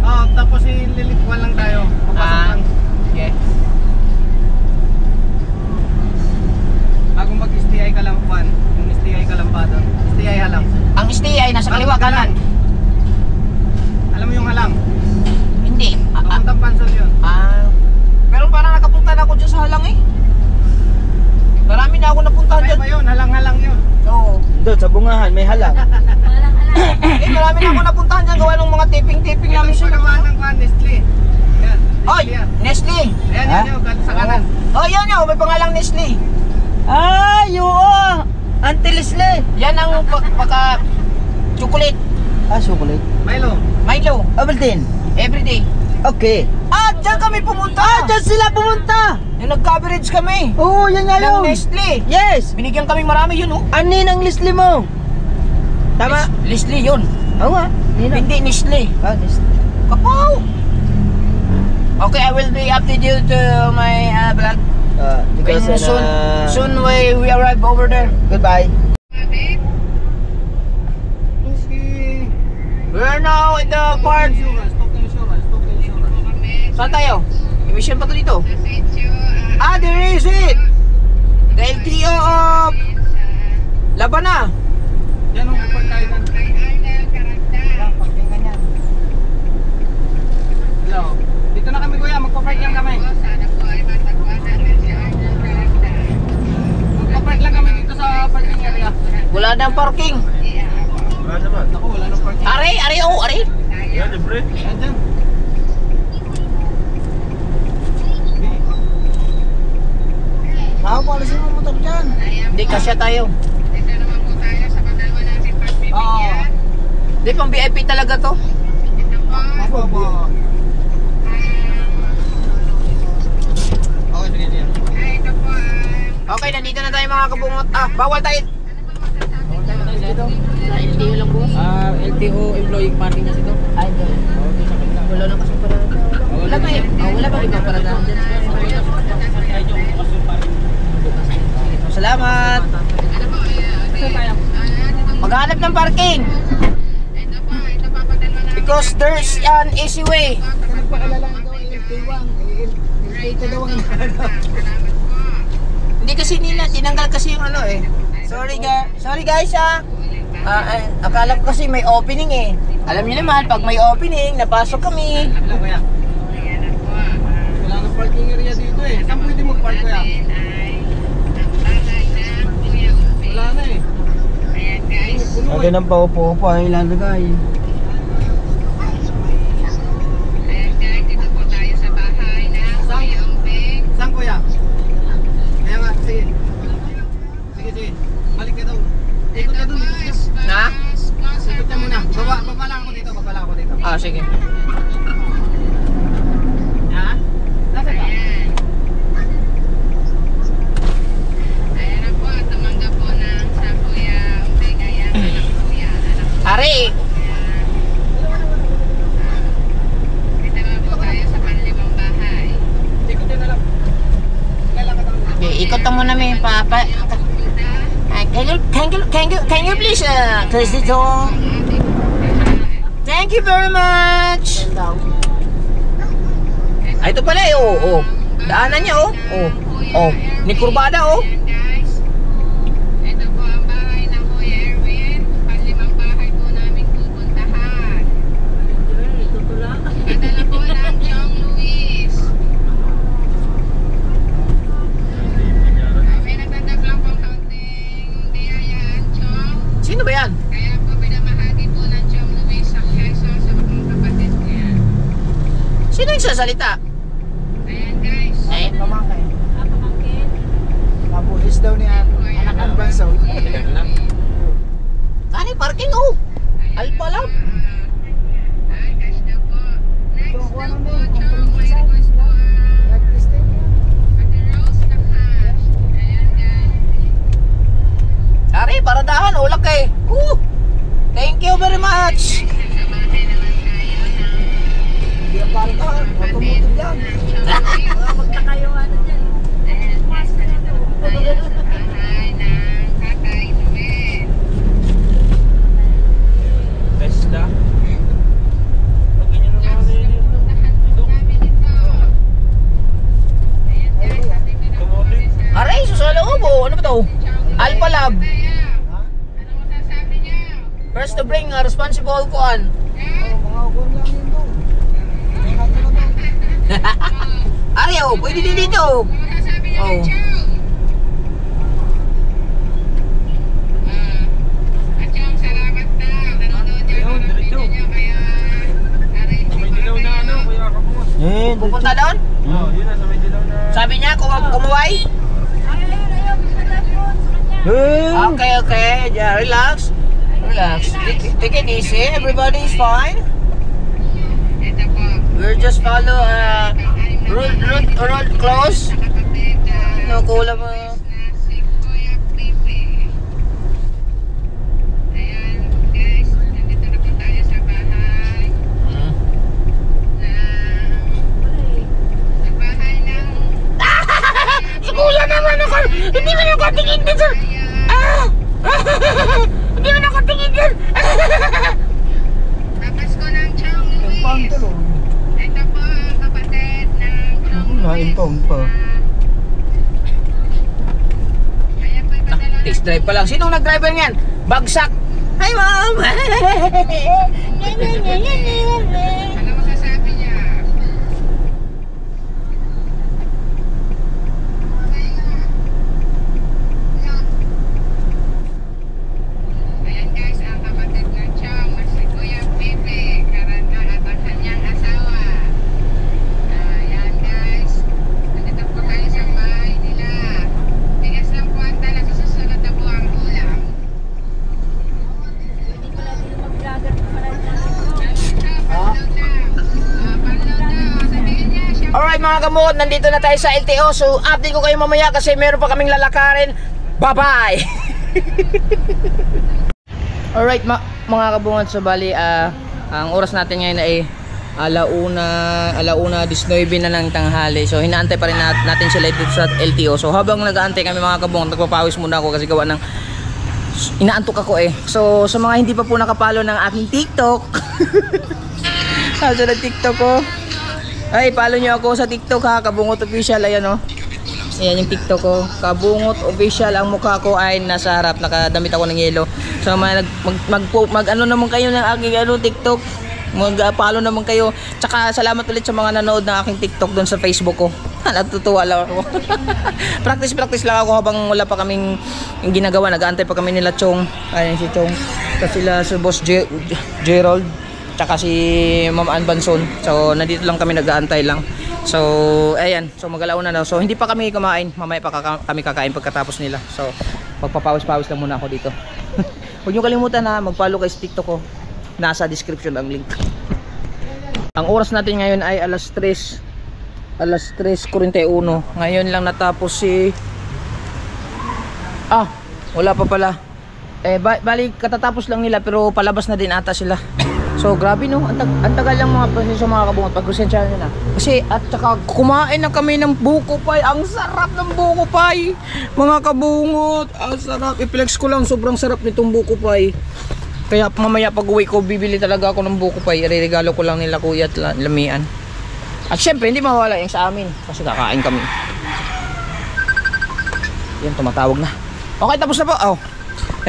Oo, tapos ililikuan lang tayo. Papasok lang. Okay. Bago mag-STI ka lang, Juan. Yung STI ka lang pa doon. STI halang. Ang STI nasa kaliwa kanan. Alam mo yung halang? Hindi. Papuntang panson yun. Pero parang nakapunta na ako dyan sa halang eh. Marami na ako napuntahan Kaya dyan. ba yun? Halang-halang yun. Oo. Doon sa bungahan may halang. Marami na ako napuntahan dyan. Gawa ng mga tipping-tipping namin Ito sila. yung pagawa ng Juan, Nestle. Yan. Oy! Nestle yan. Nestle! Ayan, Ha? yun yun. Sa kanan. Oh, yan yun. May pangalang Nestle. Ay, oo. Auntie Leslie. Yan ang pagka chocolate. Ah, chocolate. Milo. Milo. Ovaltine. Everyday. Okay. Dyan kami pumunta. Diyan sila pumunta. Yung nag-coverage kami. Oo, yan nga Ng yun. Nestle. Yes. Binigyan kami marami yun, oh. Ani ng Leslie mo? Tama? Nestle yun. Oo nga. Nina. Hindi Nestle. Ah, Leslie. Kapaw! Okay, I will be updated you to my vlog. Because Soon we arrive over there. Goodbye. We are now in the part. Insurance. Talk insurance. Saan tayo? Emission pa to dito. There is it! The LTO of Labana. Yan ang pagkainan. Yan, pagkingan yan. Hello. Dito na kami kuya, magpa-park lang kami. Magpa-park lang kami dito sa parking area. Wala nang parking. Wala naman. Ako, wala nang parking. Are. Yan, libre. Yan dyan. Polisin mo motor dyan. Hindi kasya tayo. Oo. Hindi pang VIP talaga to. Opo. Okay, sige, sige. Okay, nandito na tayo mga kabungot. Bawal tayo. Sa LTO lang boss. LTO employee parking kasi ito. Ay, wala na kasi para. Wala ba eh? Wala ba ibang para dyan? Salamat. Maghanap ng parking. Because there's an easy way. Hindi kasi nila, tinanggal kasi yung ano eh. Sorry guys akala ko kasi may opening eh. Alam niyo naman, pag may opening, napasok kami. Hello, kuya. Wala nang parking area dito eh. Saan pwede mag-park kuya? Wala na eh. Puno Lagi ng paupo-upo ay ilalagay. Saan kuya? Kaya nga, sige. Sige. Balik ka daw. Ikot ka doon. Na? Ikot ka muna. Baba lang ako dito. Sige. Ha? Nasa ka? Ari! Ikot ka na lang. Kailan ka daw? Ikot mo na may papa. Can you please close the door? Thank you very much. Ay, ito pala eh, oh. Daanan niya, oh. Oh, ni kurbada, oh. Ito po ang bahay ng Kuya Erwin. Panlimang bahay po namin pupuntahan. Padala po ng Chong Luis. May nagdadab lang pong kaunting biyayaan, Chong. Sino ba yan? Kaya po pinamahagi po ng Chong Luis sa Quezon sa mga kapatid niya. Sino yung sasalita? Ayan guys. Eh, Pamangkin. Nabuhis daw ni anak ng banso. kani parking, oh. Alpalam. Ay, cash daw po. Next daw po, Chong. May request po Ate Rose na cash. Ayan guys. Ari, paradahan, ulak eh. Thank you very much. Sa bahay naman tayo na Hindi ang parang automotive yan. Magka kayo ano dyan. tayo sa bahay ng Tatay Noel. Besta. Pag ganyan naman Next na pupuntahan po namin ito. Ayan guys, ating pinag-uwi sa Aray, susaloobo. Ano ba to? Alpalab. Tayo. Ano masasabi niyo? First to bring a responsible kuan. Mga ugon lang yun doon. Ari, oh, pwede din dito. Ano masasabi niyo Oh. Chong? At Chong, salamat daw. Nanonood niyo ako ng video niyo kaya aray, May dilaw na ano, kuya kapos. Pupunta doon? Oh, yun na, sa may dilaw na. Sabi niya, kumuway? Okay. Yeah, relax. Take it easy. Everybody's fine. Ito po. We're just follow road close. Kapatid No, kulang mo. na si Kuya Pipe. Ayan guys, nandito na po tayo sa bahay sa bahay ng Kulang naman ako. Hindi mo nakatingin din, sir. Hindi mo nakatingin din. Papasko ng Chong Luis. Pantalo. Ito po ang kapatid ng Chong Luis. Naimpong pa. Ayan po ipadala ng Test drive pa lang. Sinong nag-driver niyan? Bagsak. Hi, ma'am. ano masasabi niya? Ayan guys, ang kapatid ng Chong na si Kuya Pipe, Karandol at ang kanyang asawa. Ayan guys, nandito po tayo sa bahay nila. Tigas ng kwanta na sa susunod na po ang ulam. Hindi ko lang din mag-vlogger pa pala natin. Alright mga kamot, nandito na tayo sa LTO. So update ko kayo mamaya kasi meron pa kaming lalakarin. Bye-bye! Alright mga kabungat, so bali ang oras natin ngayon ay alauna 19 na ng tanghali. So hinaantay pa rin natin sila dito sa LTO. So habang nag-aantay kami mga kabungat, nagpapawis muna ako kasi gawa ng inaantok ako eh. So sa mga hindi pa po nakapalo ng aking TikTok sa TikTok ko, ay follow nyo ako sa TikTok ha, Kabungot Official. Ayan o, ayan yung TikTok ko, Kabungot Official. Ang mukha ko ay nasa harap, nakadamit ako ng yelo. So mag ano naman kayo ng aking TikTok, mag-follow naman kayo. Tsaka salamat ulit sa mga nanood ng aking TikTok doon sa Facebook ko. Natutuwa lang ako. practice lang ako habang wala pa kaming ginagawa. Nag-aantay pa kami nila Chong. Ayan si Chong. Tapos sila si Boss Gerald. Tsaka si Ma'am Ann Banson. So nandito lang kami, nag-aantay lang. So ayan, so mag-alauna na. So hindi pa kami kumain. Mamaya pa kami kakain pagkatapos nila. So magpapawis-pawis lang muna ako dito. Huwag nyo kalimutan na mag-follow kayo sa TikTok ko. Nasa description ang link. Ang oras natin ngayon ay alas 3:41. Ngayon lang natapos si wala pa pala. Bali katatapos lang nila pero palabas na din ata sila. So grabe no, ang tagal lang mga proseso mga kabungot, pagkusensya nyo na. Kasi at saka kumain na kami ng buko pie, ang sarap ng buko pie mga kabungot, ang sarap. I-flex ko lang, sobrang sarap nitong buko pie. Kaya mamaya pag uwi ko, bibili talaga ako ng buko pie, iregalo ko lang nila kuya at lamian. At syempre hindi mawala yung sa amin, kasi kakain kami. Yan, tumatawag na. Okay, tapos na po. Oh.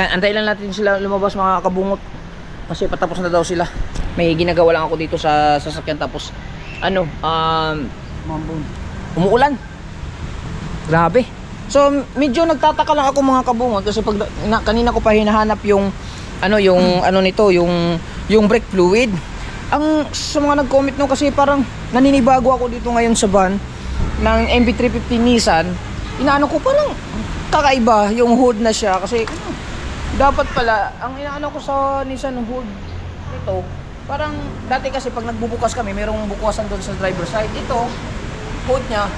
Yan, antayin lang natin sila lumabas mga kabungot. Kasi patapos na daw sila. May ginagawa lang ako dito sa sasakyan. Tapos ano, umuulan. Grabe. So medyo nagtataka lang ako mga kabungot. Kasi pag kanina ko pa hinahanap yung ano nito, yung brake fluid. Ang sa mga nag-comment no, kasi parang naninibago ako dito ngayon sa van ng MB350 Nissan. Inaano ko parang kakaiba yung hood na siya. Kasi dapat pala, ang inaano ko sa Nissan hood nito, parang dati kasi pag nagbubukas kami, mayroong bukuasan doon sa driver side. Ito, hood niya,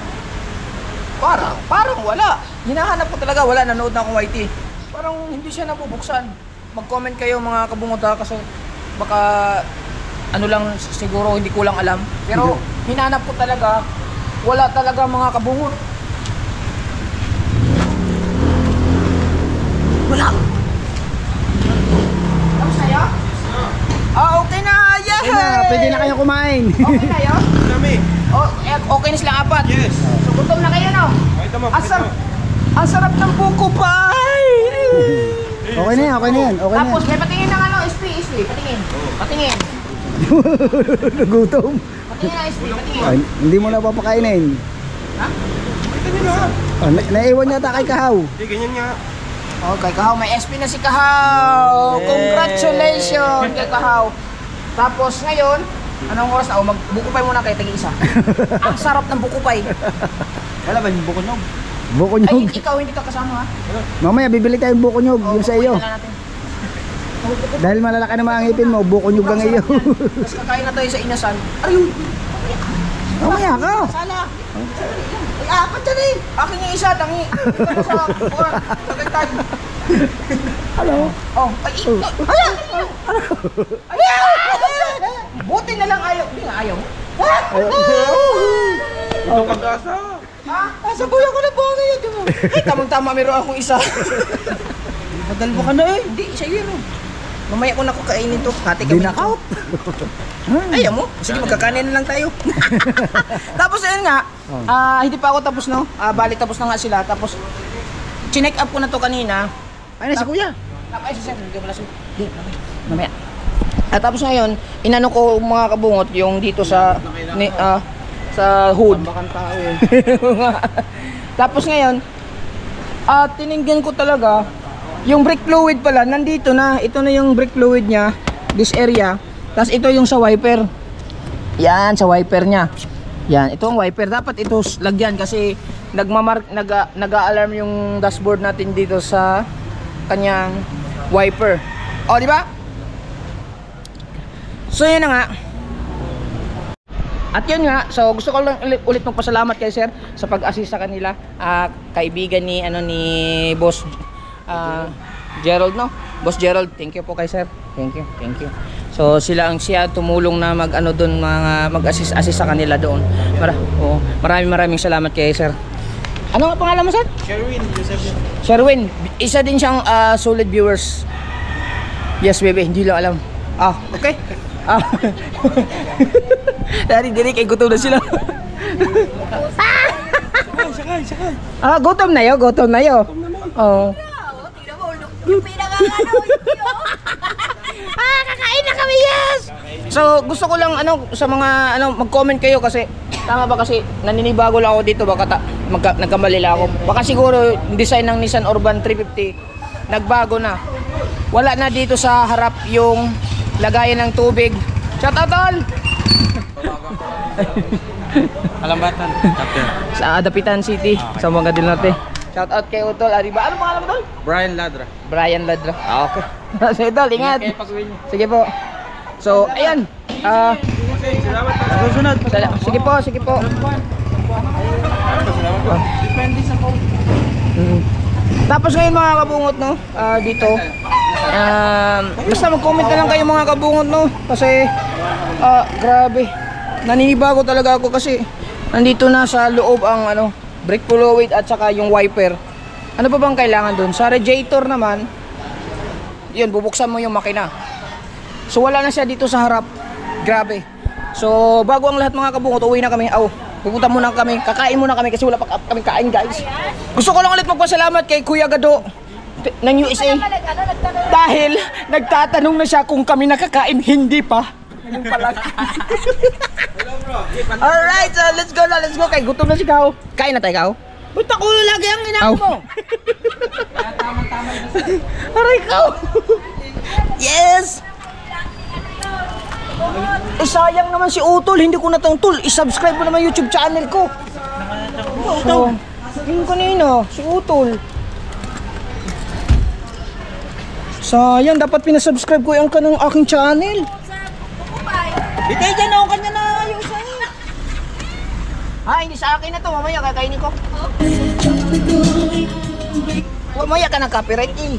parang wala. Hinahanap ko talaga, wala, nanood na akong YT. Parang hindi siya nabubuksan. Mag-comment kayo mga kabungot ha, kasi baka ano lang siguro hindi ko lang alam. Pero hinahanap ko talaga, wala talaga mga kabungot. Wala. Tapos na yun? Okay na, yeah! Okay na, pwede na kayo kumain. Okay na yun? Okay na silang apat? Yes. So gutom na kayo no? Ang sarap ng buko pie! Okay na yan, okay na yan. Okay na Tapos may patingin ng ano, SP, patingin. Nagutom. Patingin na SP, patingin. Hindi mo na papakainin. Ha? Naiwan yata kay Kahaw. Okay, Kahaw, may SP na si Kahaw. Congratulations kay Kahaw. Tapos ngayon, anong oras na? Buko pie muna kayo, tagi-isa. Ang sarap ng buko pie. Wala ba yung buko nyog? Buko Ay, nyog. ikaw hindi ka kasama ha? Mamaya bibili tayong buko nyog, yung sa iyo. Buko natin. Dahil malalaki na mga ngipin mo, buko nyog ang iyo. Tapos kakain na tayo sa inasan. Ayun! Mamaya ka. Sala! Ay, apat dyan eh! Akin yung isa, tangi. Ito na sa buwan. Tagagtag. Hello. Oh, ay, ay! Buti na lang ayaw. Hindi nga ayaw. Ito pag-asa. Ha? Sa kuya ko na bangay yun. Ay, tamang-tama meron akong isa. Padalbo ka na eh. Hindi, isa yun. Mamaya ko na kainin to. Hati kami. Dinakaw. Ayaw mo? Sige, magkakanin na lang tayo. Tapos ayun nga, hindi pa ako tapos no. Bali tapos na nga sila. Tapos chinek up ko na to kanina. Ay na si kuya. Ay, si Sir, hindi mo lasing. Di, mamaya. Tapos ngayon, inano ko mga kabungot yung dito sa sa hood. Bakang tao eh. Tapos ngayon, tininggan ko talaga yung brake fluid pala nandito na. Ito na yung brake fluid niya, this area. Tapos ito yung sa wiper. Yan, sa wiper niya. Yan, ito ang wiper. Dapat ito lagyan kasi nag-a-alarm yung dashboard natin dito sa kanyang wiper. O, di ba? So, yun na nga. At yun nga, so gusto ko lang ulit magpasalamat kay Sir sa pag-assist sa kanila. Kaibigan ni Boss Gerald, no? Boss Gerald, thank you po kay Sir. Thank you. So siya tumulong na mag-assist sa kanila doon. Maraming salamat kay Sir. Ano nga pangalan mo, Sir? Sherwin. Isa din siyang solid viewers. Yes, baby, hindi lang alam. Okay. Dari kay gutom na sila. Sakay. Gutom na yo. Oh. Kakain na kami, yes! So, gusto ko lang sa mga mag-comment kayo kasi tama ba kasi naninibago lang ako dito, baka nagkamali lang ako. Baka siguro yung design ng Nissan Urban 350 nagbago na. Wala na dito sa harap yung lagayan ng tubig. Shout out all! Alambatan. Sa Dapitan City, sa mga Norte. Shout out kay Utol. Diba? Ano pangalan mo, Tol? Brian Ladra. Brian Ladra. Okay. Sige, Tol, ingat. Sige po. So, ayan. Susunod. Sige po. Depende sa phone. Tapos ngayon mga kabungot, no, dito, basta mag-comment na lang kayo mga kabungot, no, kasi, grabe, naninibago talaga ako kasi nandito na sa loob ang, brake fluid at saka yung wiper. Ano pa bang kailangan dun? Sa radiator naman, yun, bubuksan mo yung makina. So wala na siya dito sa harap. Grabe. So bago ang lahat mga kabungot, uwi na kami. Pupunta muna kami, kakain muna kami kasi wala pa kami kain, guys. Gusto ko lang ulit magpasalamat kay Kuya Gado ng USA. Dahil nagtatanong na siya kung kami nakakain, hindi pa. Yung pala. Alright, so let's go na, let's go. Kay gutom na si Kao. Kain na tayo, Kao. Ba't ako lagi ang inaako mo? Aray, Kao. Yes! Sayang naman si Utol, hindi ko na tong Tol. I-subscribe mo naman YouTube channel ko. So, yung kanina, si Utol. Sayang, dapat pinasubscribe ko yung kanang aking channel. Bitay dyan ako kanya na ayusin. Hindi sa akin na to, mamaya kakainin ko. Mamaya ka ng copyright eh.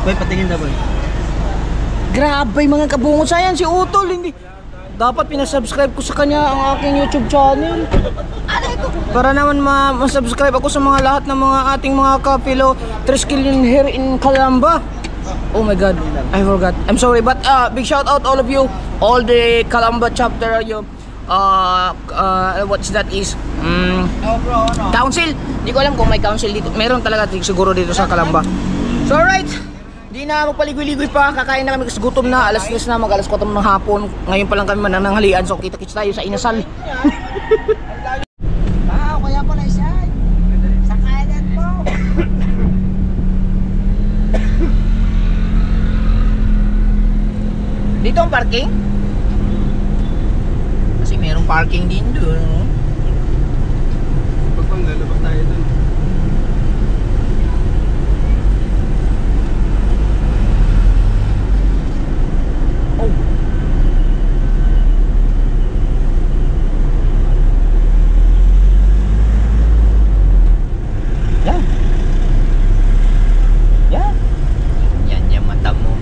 Boy, patingin na boy. Grabe mga kabungot, sayang si Utol, hindi. Dapat pinasubscribe ko sa kanya ang aking YouTube channel. Para naman ma-subscribe ako sa mga lahat ng mga ating mga kapilo Triskelion here in Calamba. Oh my god, I forgot. I'm sorry, but big shout out all of you, all the Calamba chapter, what's that is? Council. Hindi ko alam kung may council dito. Meron talaga siguro dito sa Calamba. So alright. Di na magpaligoy-ligoy pa, kakain na kami kasi gutom na, alas 3 na, mag-alas 4 ng hapon. Ngayon pa lang kami manananghalian, so kita-kits tayo sa inasal. Kaya pala siya. Sa kanan po. Dito ang parking? Kasi merong parking din doon. Pag lalabas tayo dun. Oh. Yan. Yan. Yan yung mata mo.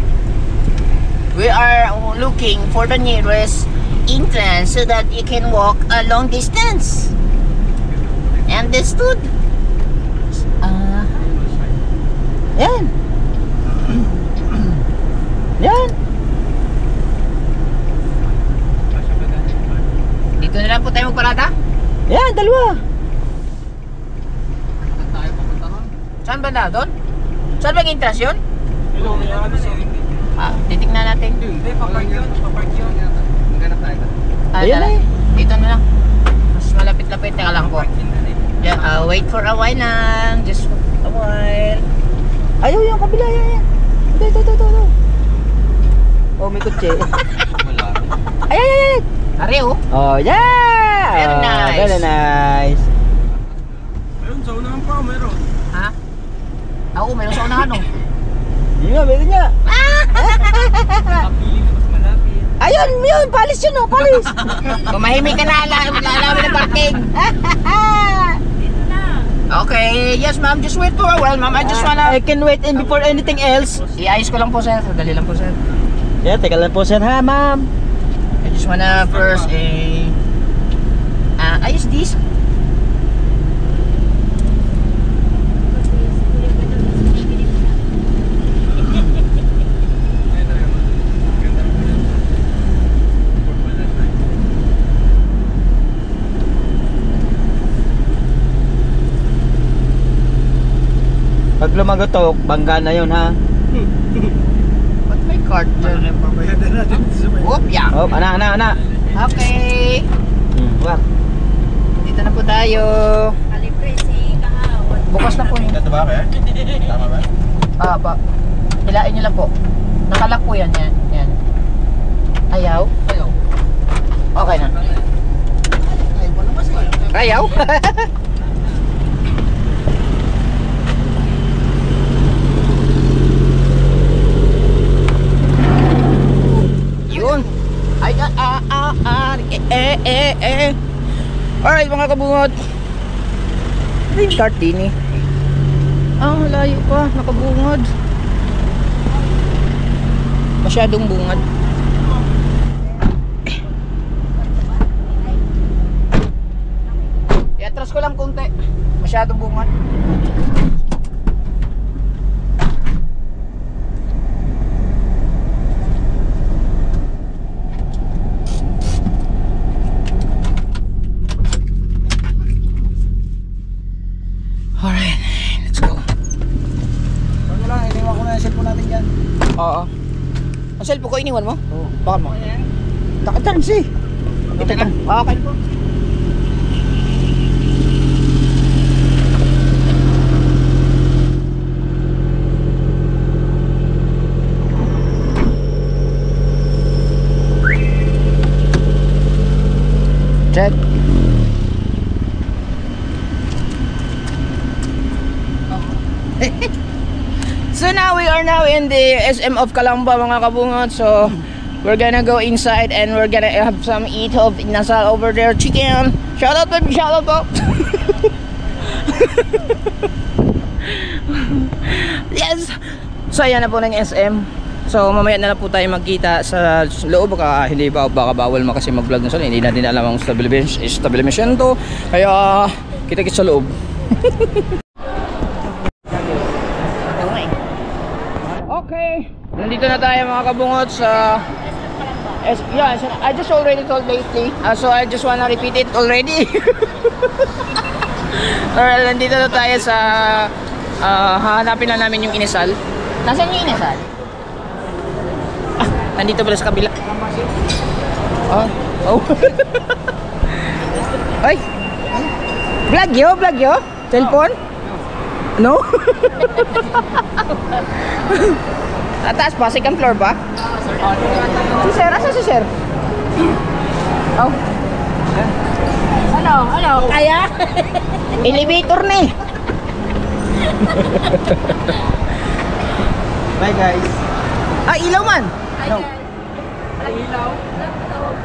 We are looking for the nearest entrance so that you can walk a long distance. Understood? Yan. Yan. Dito na lang po tayo magparada? Yan, dalawa. Saan ba na? Doon? Saan ba yung entrance yun? Titignan natin. Hindi, papark yun. Maghanap tayo. Ayun na. Dito na lang. Mas malapit-lapit. Teka lang po. Yeah, wait for a while lang. Just a while. Ayaw yung kabila. Yan. Ito. Oh, may kutsi. Ay. Ari, oh. Oh, yeah! Very nice. Very nice. Ayun, sa unahan pa, meron. Ha? Oo, meron sa unahan, oh. Yun nga, meron nga. Ayun, yun, palis yun, oh, palis. Pumahimik ka na, alamin ng parking. Okay, yes ma'am, just wait for a while ma'am. I just wanna... I can wait and before anything else. I-ayos ko lang po sir, dali lang po sir. Yeah, teka lang po sir ha, ma'am. I just wanna first ayos this. Pag lumagotok, bangga na yun ha. Ba't may card dyan? Papayadan natin sa may... Oop, yeah. Oh, ana. Okay. Wak. Dito na po tayo. Kalibre si Kahawat. Bukas na po yun. Ito ba, eh? Tama ba? Pa. Hilain nyo lang po. Nakalak po yan. Yan. Ayaw? Okay na. Ayaw? Yun. Alright mga kabungot. Green cart din eh. Ah, layo pa. Nakabungad. Masyadong bungad. I-atras ko lang konti. Masyadong bungad. Alright, let's go. Ano lang, iniwan ko na yung cellphone natin dyan. Oo. Ang cellphone ko iniwan mo? Oo. Bakit mo? Takatan si. Ito na. Okay po. Check. So now we are now in the SM of Calamba mga kabungot. So we're gonna go inside and we're gonna have some eat of inasal over there chicken. Shout out baby, shout out po. Yes. So ayan na po ng SM. So mamaya na lang po tayo magkita sa loob. Baka hindi ba, baka bawal kasi mag-vlog na sila. Hindi natin alam ang establishment to. Kaya kita-kits sa loob. Okay, nandito na tayo mga kabungot sa yeah, I just already told lately, so I just wanna repeat it already. Alright, nandito na tayo sa hahanapin na namin yung inasal. Nasaan yung inasal? Ah, nandito pala sa kabila. Oh, oh. Ay, vlog yo, cellphone? No? Ataas pa, second floor ba? Si sir, asa si sir? Oh. Ano? Kaya? Elevator na eh. Bye guys. Ah, ilaw man. No.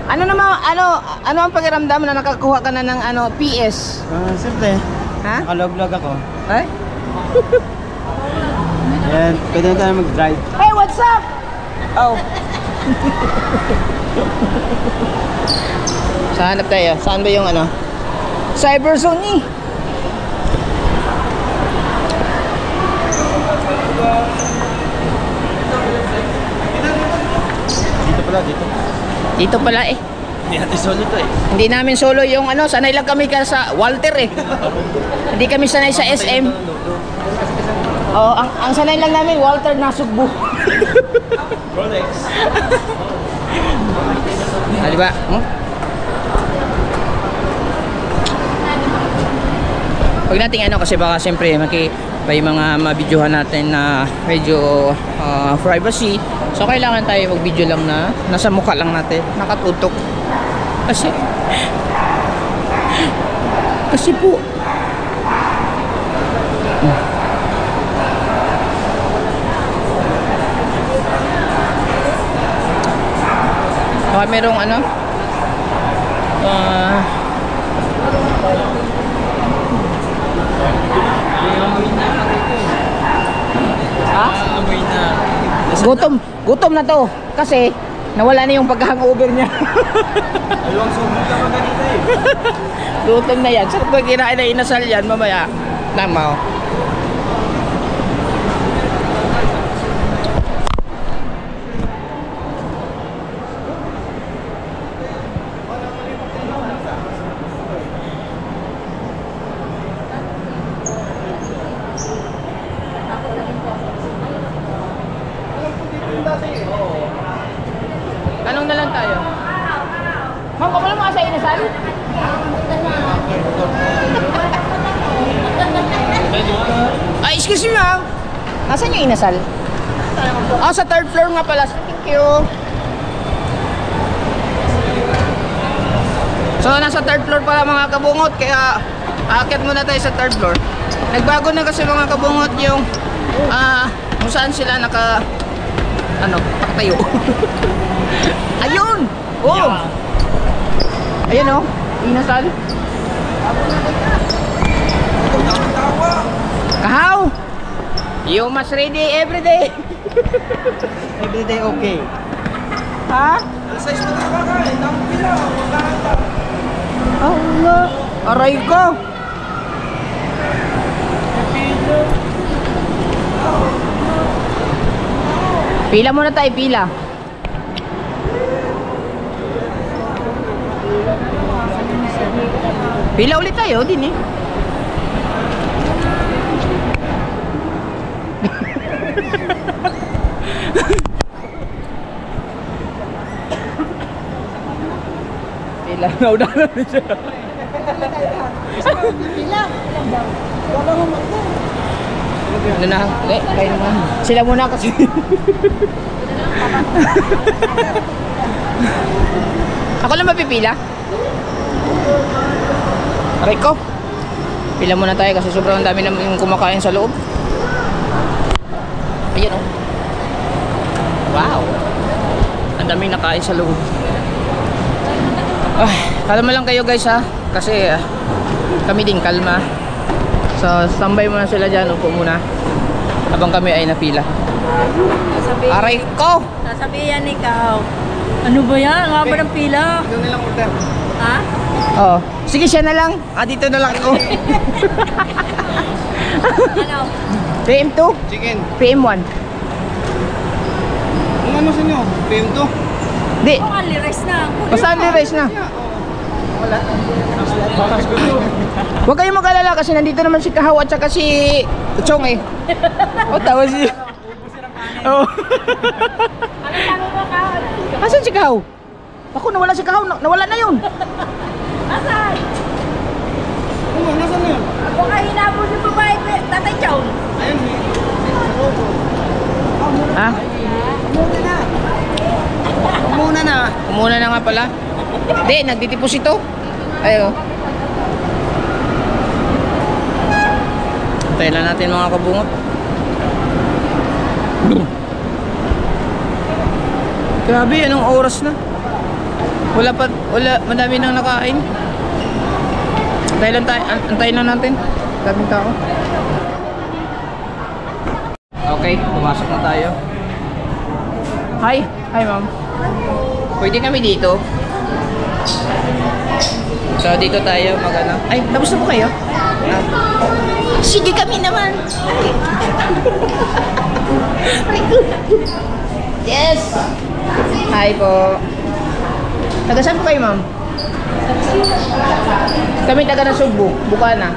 Ano naman, ano ang pakiramdam na nakakuha ka na ng PS? Simple. Ha? Nakalog-log ako. Ay? Yan, pwede na tayo mag-drive. Hey, what's up? Oh. Saan hanap tayo? Saan ba yung Cyberzone ni? Dito pala, dito. Dito pala eh. Hindi natin solo to eh. Hindi namin solo yung sanay lang kami sa Walter eh. Hindi kami sanay sa SM. Oh, ang sanay lang namin Walter na Sugbo. Rolex. Ah, di ba? Pag nating kasi baka siyempre may mga mabidyohan natin na medyo privacy. So kailangan tayo mag-video lang na nasa mukha lang natin, nakatutok. Kasi po merong gutom na to kasi nawala na yung pagka-hangover niya. Dalawang sumog lang ang ganito eh. Gutom na yan. Sarap pag kinain na inasal yan mamaya. Tama. Tanong na lang tayo. Ma'am, kapala mo sa inasal? Ay, excuse me ma'am. Nasaan yung inasal? Sa third floor nga pala. Thank you. So, nasa third floor pala mga kabungot. Kaya, aakyat muna tayo sa third floor. Nagbago na kasi mga kabungot yung kung saan sila nakatayo. Ayun! Oh! Ayan oh, inasal. Kahaw! You must ready every day. Everyday okay. Ha? Alas 6 na tayo kakain. Dami pila. Magkakanta. Oh, no. Aray ko. Pila muna tayo, pila. Pila ulit tayo, din eh. Pila na udahan na siya. Ano na? Kayo naman. Sila muna kasi. Ako lang mapipila? Aray ko. Pila muna tayo kasi sobrang dami na yung kumakain sa loob. Ayan oh. Wow. Ang daming nakain sa loob. Kalma lang kayo guys ha. Kasi kami din kalma. So standby muna sila dyan. Upo muna. Habang kami ay napila. Aray ko! Sasabihan ikaw. Ano ba yan? Ang haba ng pila. Ito nilang order. Ha? Oo. Sige siya na lang. Dito na lang ako. Ano? PM2? Chicken. PM1? Ang ano sa inyo? PM2? Di. Oh, only rice na. Basta only rice na. Huwag kayong mag-alala kasi nandito naman si Kahaw at saka si Chong eh. O tawa si... Oh. Asan si Kahaw? Ako nawala si Kahaw. Nawala na yun. Asan? Oo, nasan na yun? Ako nga hinabol yung babae, Tatay Chow. Ayun. Ha? Muna na. Umuna na nga pala. Hindi, nagtitipos ito. Ayo. Tayo lang natin mga kabungot. Grabe, anong oras na? Wala, madami nang nakain. Antayin lang natin. Daming tao. Okay, pumasok na tayo. Hi ma'am. Pwede kami dito. So dito tayo magana. Ay, tapos na po kayo? Sige kami naman. Yes. Hi po. Taga saan po kayo, ma'am? Kami taga ng Sugbo, Bukana.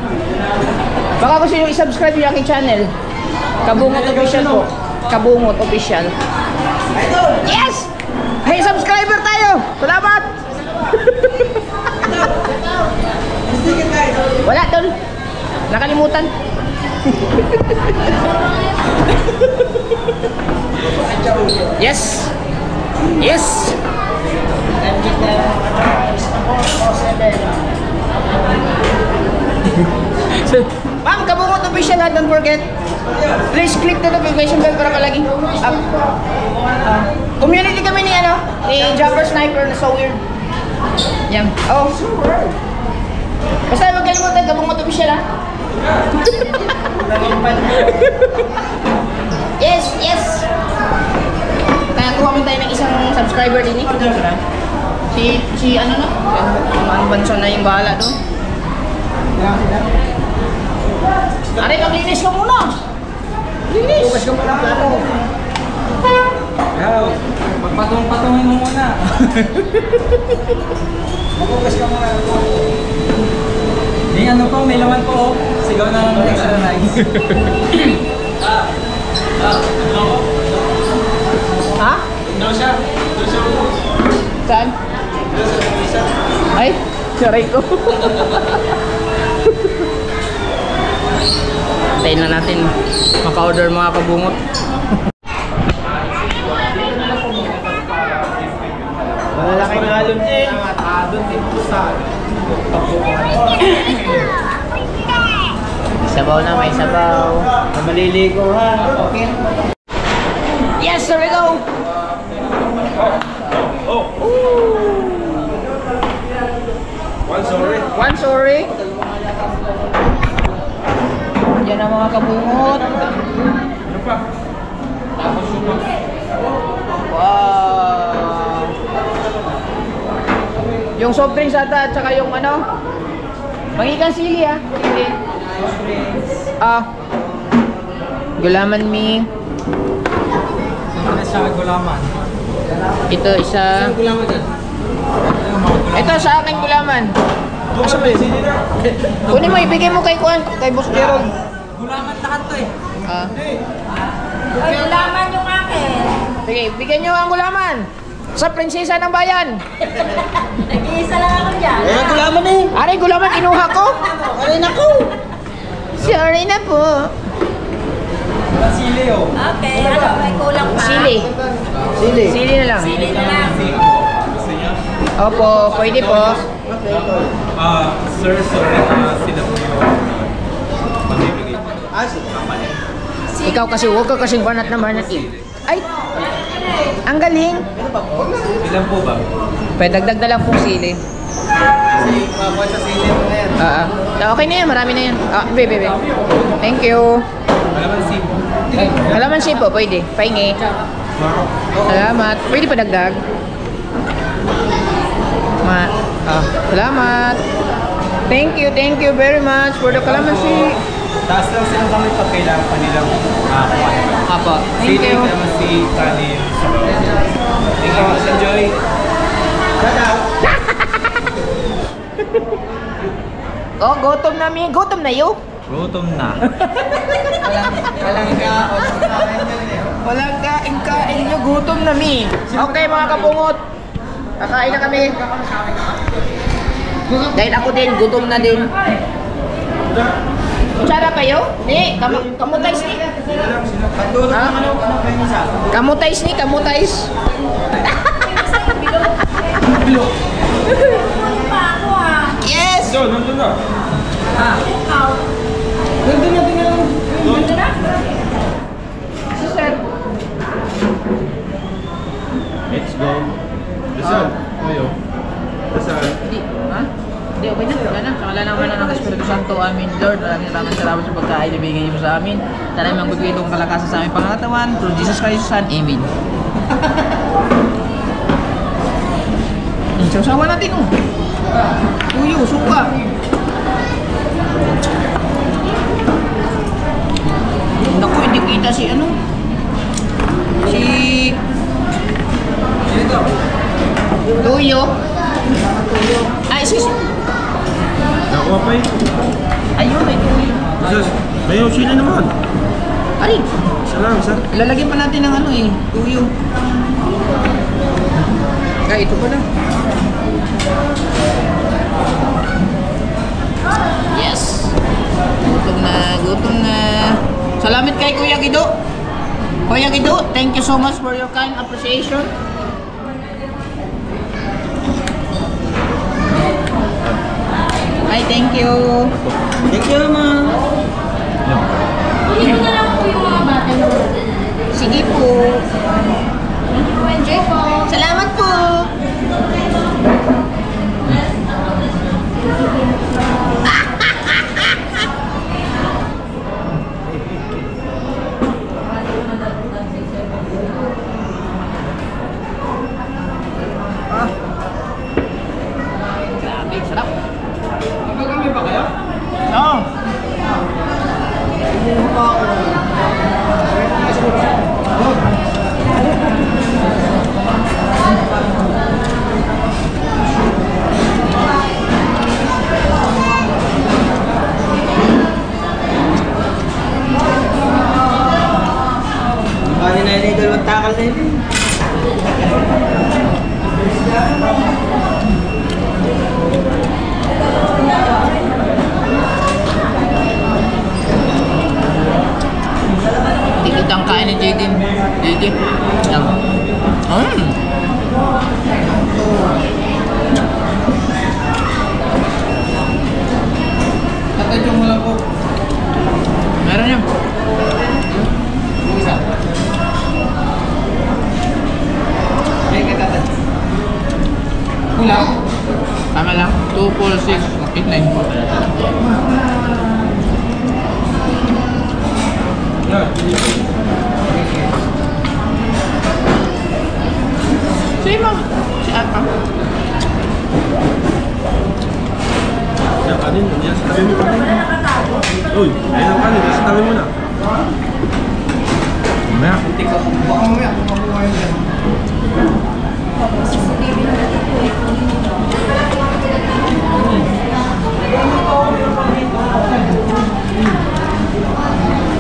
Baka gusto nyo i-subscribe yung aking channel. Kabungot Official po. Kabungot Official. Yes! Hey, subscriber tayo! Salamat! Wala, tol. Nakalimutan. Yes! Yes! Ma'am, Kabungot Official ha, don't forget. Please click the notification bell para palagi up. Community kami ni Jumper Sniper na so weird. Yan. Oh. Basta huwag kalimutan, Kabungot Official ha. Yes, yes. Kaya kuha mo tayo ng isang subscriber din eh. Si ano no? Ang banso na yung bahala doon. Aray, maglinis ka muna. Linis. Bukas ka muna plato. Magpatong-patongin mo muna. Mabukas ka muna. May ano po, may laman po. Sigaw na lang extra nice. Ha? Saan? Ay, saray ko. Tayin na natin. Maka-order mga kabungot. Malalaking alon din. Alon din po sa Sabaw na, may sabaw. maliligo ha. Okay. Yes, there we go. One sorry. One sorry. Yan ang mga kabungot. Tapos yung Wow! Yung soft drinks ata at saka yung ano? Mangikan sili ah. Sili. Gulaman mi. ano sa gulaman? Ito isa. Gulaman dyan. Ito sa akin gulaman. Buksan mo yun. Kunin mo, ibigay mo kay Kuan, kay Boss Gerald. Gulaman lahat to eh. Ay, gulaman yung akin. Sige, bigyan nyo ang gulaman. Sa prinsesa ng bayan. Nag-iisa lang ako dyan. Ayan, gulaman eh. Aray, gulaman, kinuha ko. Aray, naku. Sorry na po. Sili oh. Okay, ano, may kulang pa. Sili. Sili. Sili na lang. Sili na lang. Gusto niya? Opo, pwede po. Sir, sorry sila po yung pamibigay. Ikaw kasi, huwag ka kasing banat na banat eh. Ay, ang galing. Ilan po ba? Pwede dagdag na lang pong sili. Papuan sa sili mo na yan. Okay na yan, marami na yan. Bebe. Thank you. Kalamansi. Kalamansi po, pwede. Pahingi. Salamat. Pwede pa dagdag? Salamat. Thank you very much for the kalamansi. Taas lang silang kami pag kailangan pa nilang kumain. Apo. Thank Sili, you. kalamansi, kanin, sabaw. Thank you, Mas Enjoy. Oh, gutom na mi. Gutom na yo. Gutom na. Walang kain nyo. Gutom na mi. Okay mga kabungot. Kakain na kami. Dahil ako din, gutom na din. Kutsara pa yo? Ni, kamutays ni. Ha? Kamutays ni, kamutays. Kulang pa ako ah. Yes! Nandun na. Ikaw. Nandun na. Susan. Let's go. Dasal. Ayo. Dasal. Hindi, ha? Hindi, okay na. Wala na. Sa ngala naman ng Espiritu Santo, amin, Lord. Maraming salamat sa pagkain na bigay mo sa amin. Sana may magbigay itong kalakasan sa aming pangatawan. Through Jesus Christ, Son. Amen. Sawa natin, oh. Tuyo, suka. Naku, hindi kita si ano? Tuyo. Ay, sis. Nakuha pa eh. Ayun, may tuyo. May sili naman. Ay, Isa lang, isa. lalagyan pa natin ng ano eh, tuyo. Ay, ito pala. Yes. Gutom na. Salamat kay Kuya Guido. Kuya Guido, thank you so much for your kind appreciation. Ay, thank you. Thank you, ma. Dito na lang po yung mga bata. Sige po. Enjoy po. Salamat po. Grabe, sarap. Magkakami ba kayo? Oo. Bali na yun, dalawang takal na yun. Tikit ang kain ni JD. JD. Yan. Tatadyo mo lang po. Meron yan. Isa. May katatad. Kulang. Tama lang. 2, 4, 6, 8, 9. Si Ma'am. Si Ata. Yan, kanin. Yan, sa tabi mo kanin. Uy, ayun ang kanin. Sa tabi mo na. Mamaya. Baka mamaya, kung makuha yun yan.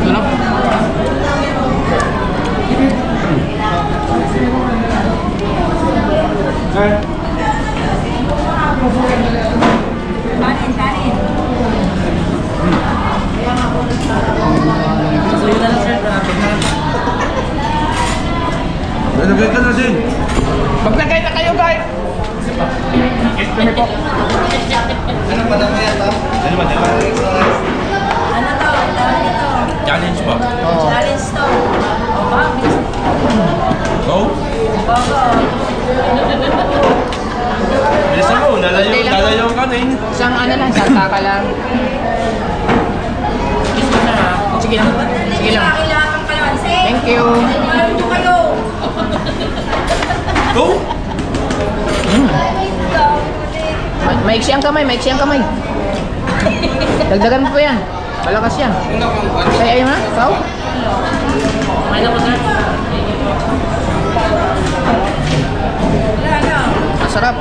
Sarap. Kanin, kanin. Nalagay ka na din. Maglagay na kayo, guys. Ano pa naman yan, Tom? Ano ba? Ano to? Tawag ito. Challenge ba? Challenge to. O, ba? Go? Bago. Bilisan mo, lalayo ang kanin. Isang ano lang, isang taka lang. Kiss mo na, ha? Sige lang. Sige lang. Kailangan kang kalamansi. Thank you. Ito kayo. Go! Maiksi ang kamay, maiksi ang kamay. Dagdagan mo pa yan. Malakas yan. Say ayun ha, ikaw? May na po, sir. Wala na. Masarap.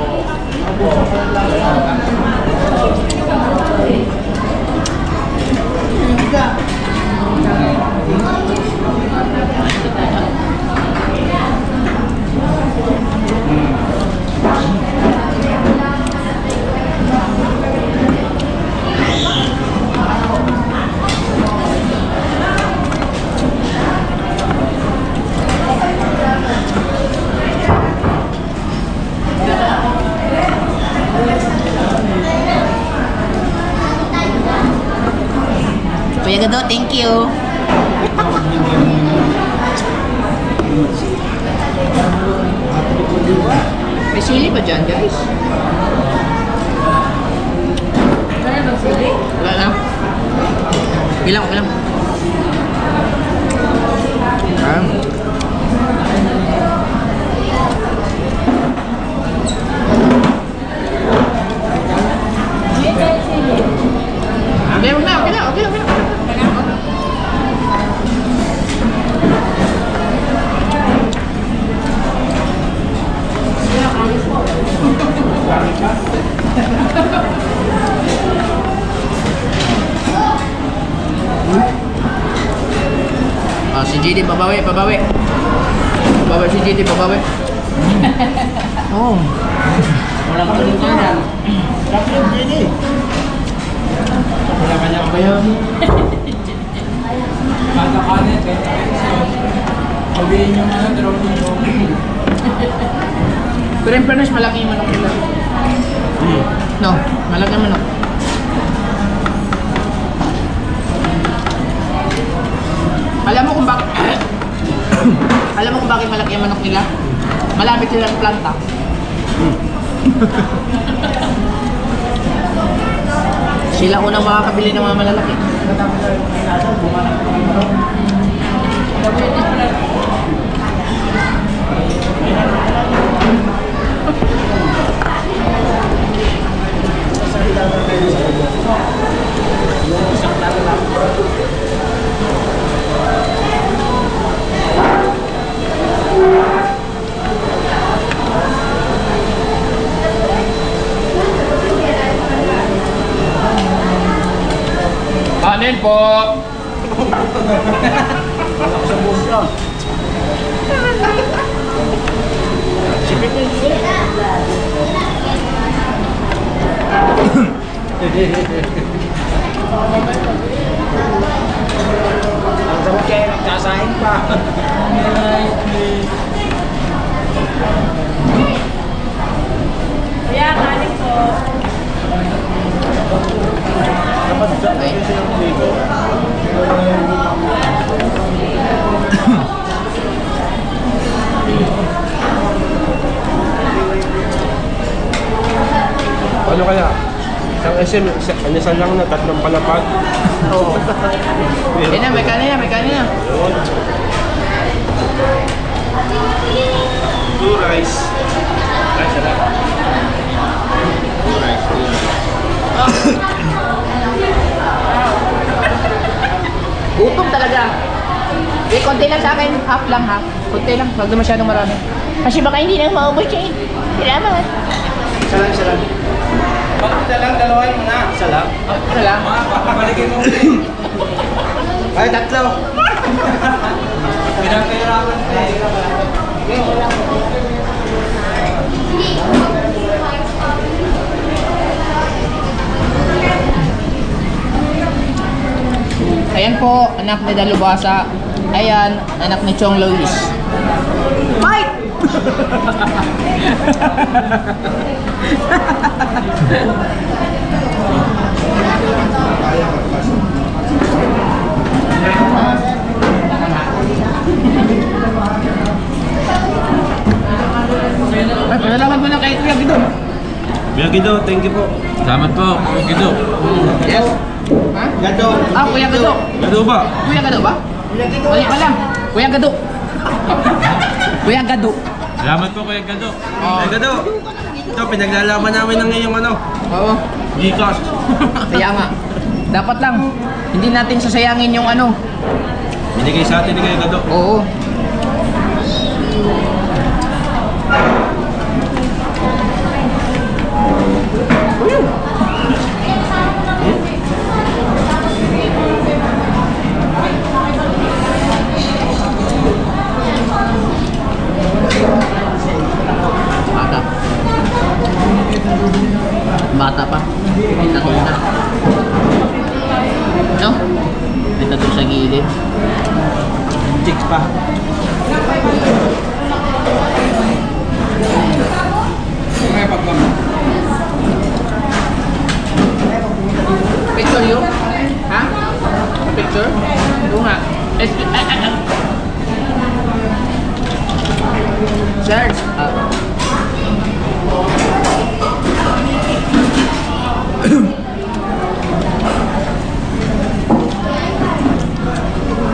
Kuya Gado, thank you. May sili ba dyan, guys? Wala bang sili? Wala lang. Bilang, bilang. Okay, wag na, okay na, okay na, okay na. Ah, si JD, pabawi, pabawi. Pabawi si JD, pabawi. Oh. Wala ka rin dyan. Kapit yung JD. Wala ka niya kayo. Kada kanin, kahit kayo. Pabihin nyo nga lang, drone nyo. Pero in fairness, malaki yung manok nila. No, malaki yung manok. Alam mo kung bakit alam mo kung bakit malaki ang manok nila? Malapit silang planta. Sila unang makakabili ng mga malalaki. Kanin po. Ang sabot kayo, nagsasahin pa. Kuya, kanin po. Ano kaya? Isang Kasi anisan lang na, 3 palapag. Oo. Yan na, may kanin na, may kanin na. 2 rice. Ay, sarap. 2 rice. Gutom talaga. Eh, konti lang sa akin. Half lang, half. Konti lang. Wag na masyadong marami. Kasi baka hindi na maubos siya eh. Salamat. Isa lang. Bakit lang, dalawain mo na. Isa lang. Ano lang? Papabalikin mo. Ay, 3. Pinagkahirapan na eh. Ayan po, anak ni Dalubasa. Ayan, anak ni Chong Luis. Fight! Ay, pasalamat mo na kay Kuya Gido. Kuya Gido, thank you po. Salamat po, Kuya Gido. Yes. Ha? Gado. Ah, Kuya Gado. Gado ba? Kuya Gado ba? Mali pa lang. Kuya Gado. Kuya Gado. Salamat po, Kuya Gado. Ay, Gado. Ito, pinaglalaman namin ng ngayong ano. Oo. Gcash. Kaya nga. Dapat lang. Hindi natin sasayangin yung ano. Binigay sa atin ni Kuya Gado. Oo. Bata. Bata pa. May tattoo na. No? May tattoo sa gilid. Chicks pa. Picture you? Ha? Picture? Oo nga. Search.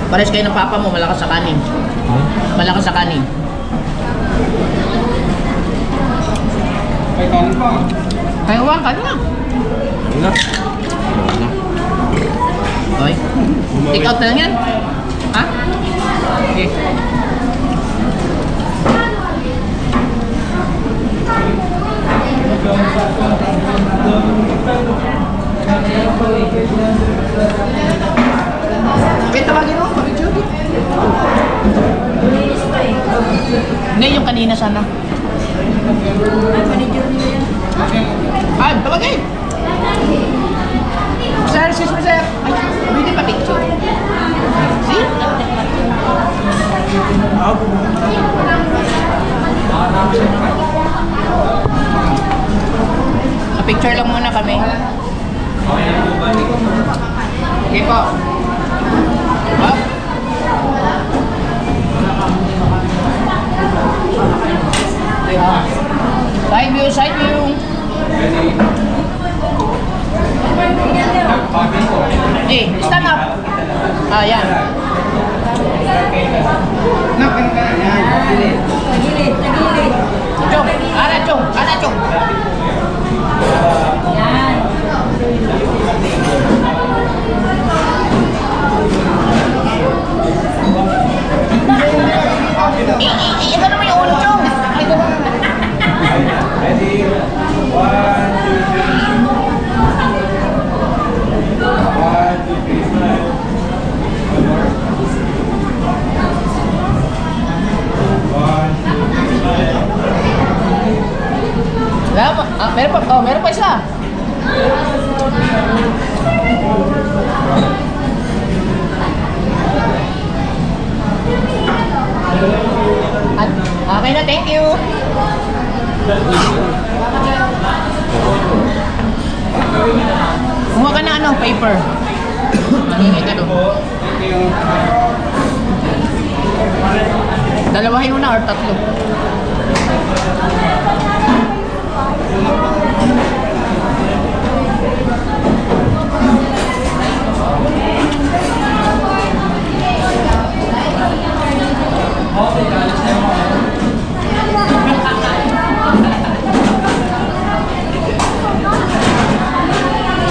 Pares kayo ng papa mo, malakas sa kanin. Malakas sa kanin. Ay, kanin pa. Kaya uwang, kanin na. Ano? Okay. Take out na lang yan. Ha? Okay. Wait, tawagin mo. Pag-picture. Hindi, yung kanina sana. Ah, tawagin! Sir, excuse me, sir. Ay, pwede pa picture. See? Picture lang muna kami. Okay po. Up. Side view, side view. Eh, stand up. Ah, yan. Chong, ara chong, ara chong. Ito naman yung ulo, Chong. Ready? 1, 2, 3. 1, 2, 3. One more. 1, 2, 3. Meron pa isa. Okay na, thank you. Kumuha ka na ano, paper. Nangingita doon. Dalawahin mo na or tatlo.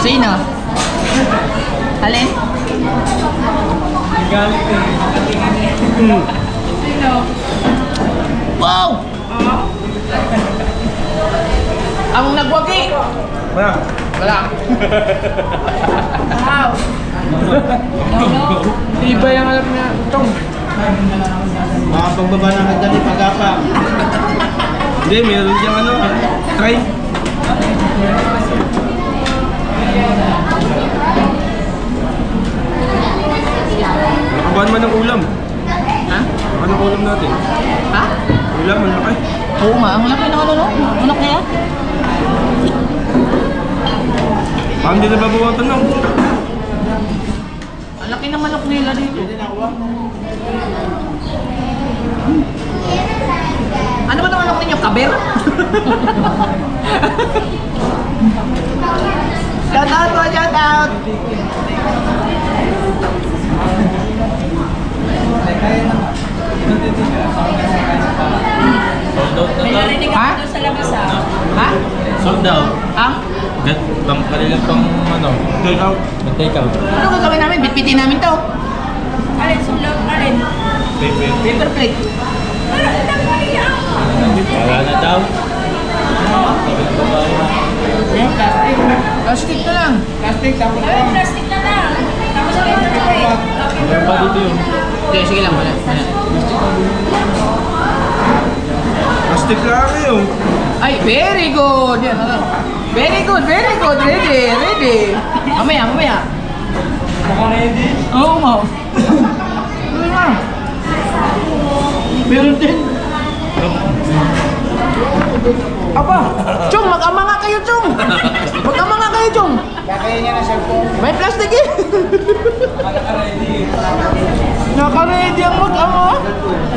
Sino? Alin? Wow! Ang nagwagi! Wala. Wala. Wow. Iba yung alam niya. Itong. Makapagbaba ng nagdali pag-apa. Hindi, meron diyang ano, try. Nakabahan man ng ulam. Ha? Anong ulam natin? Ha? Ulam, ang laki. Oo nga, ang laki ng ano, no? Ano kaya? Parang hindi na babawasan lang. Ang laki ng manok nila dito. Ano ba naman manok ninyo? Kaber? Shout out po, shout out! May narinig Ha? ako doon sa labas ah. Ha? Sold out. Ang? Kanilang pang ano, take out. Take out. Ano gagawin namin? Bitbitin namin to. Alin, sulog, alin. Paper plate. Wala na daw. Plastic na lang. Ay, plastic na lang. Tapos paper plate. Meron pa dito yun. Okay, sige lang. Wala. Plastic lang yun. Ay, very good. Yan, ano? Very good, very good. Ready, ready. Mamaya, mamaya. Oo, mo. Ano na? Meron din. Aba, Chong, mag-ama nga kayo, Chong. Mag-ama nga kayo, Chong. Kakaya niya na cellphone. May plastic eh. Naka-ready ang mag-ama.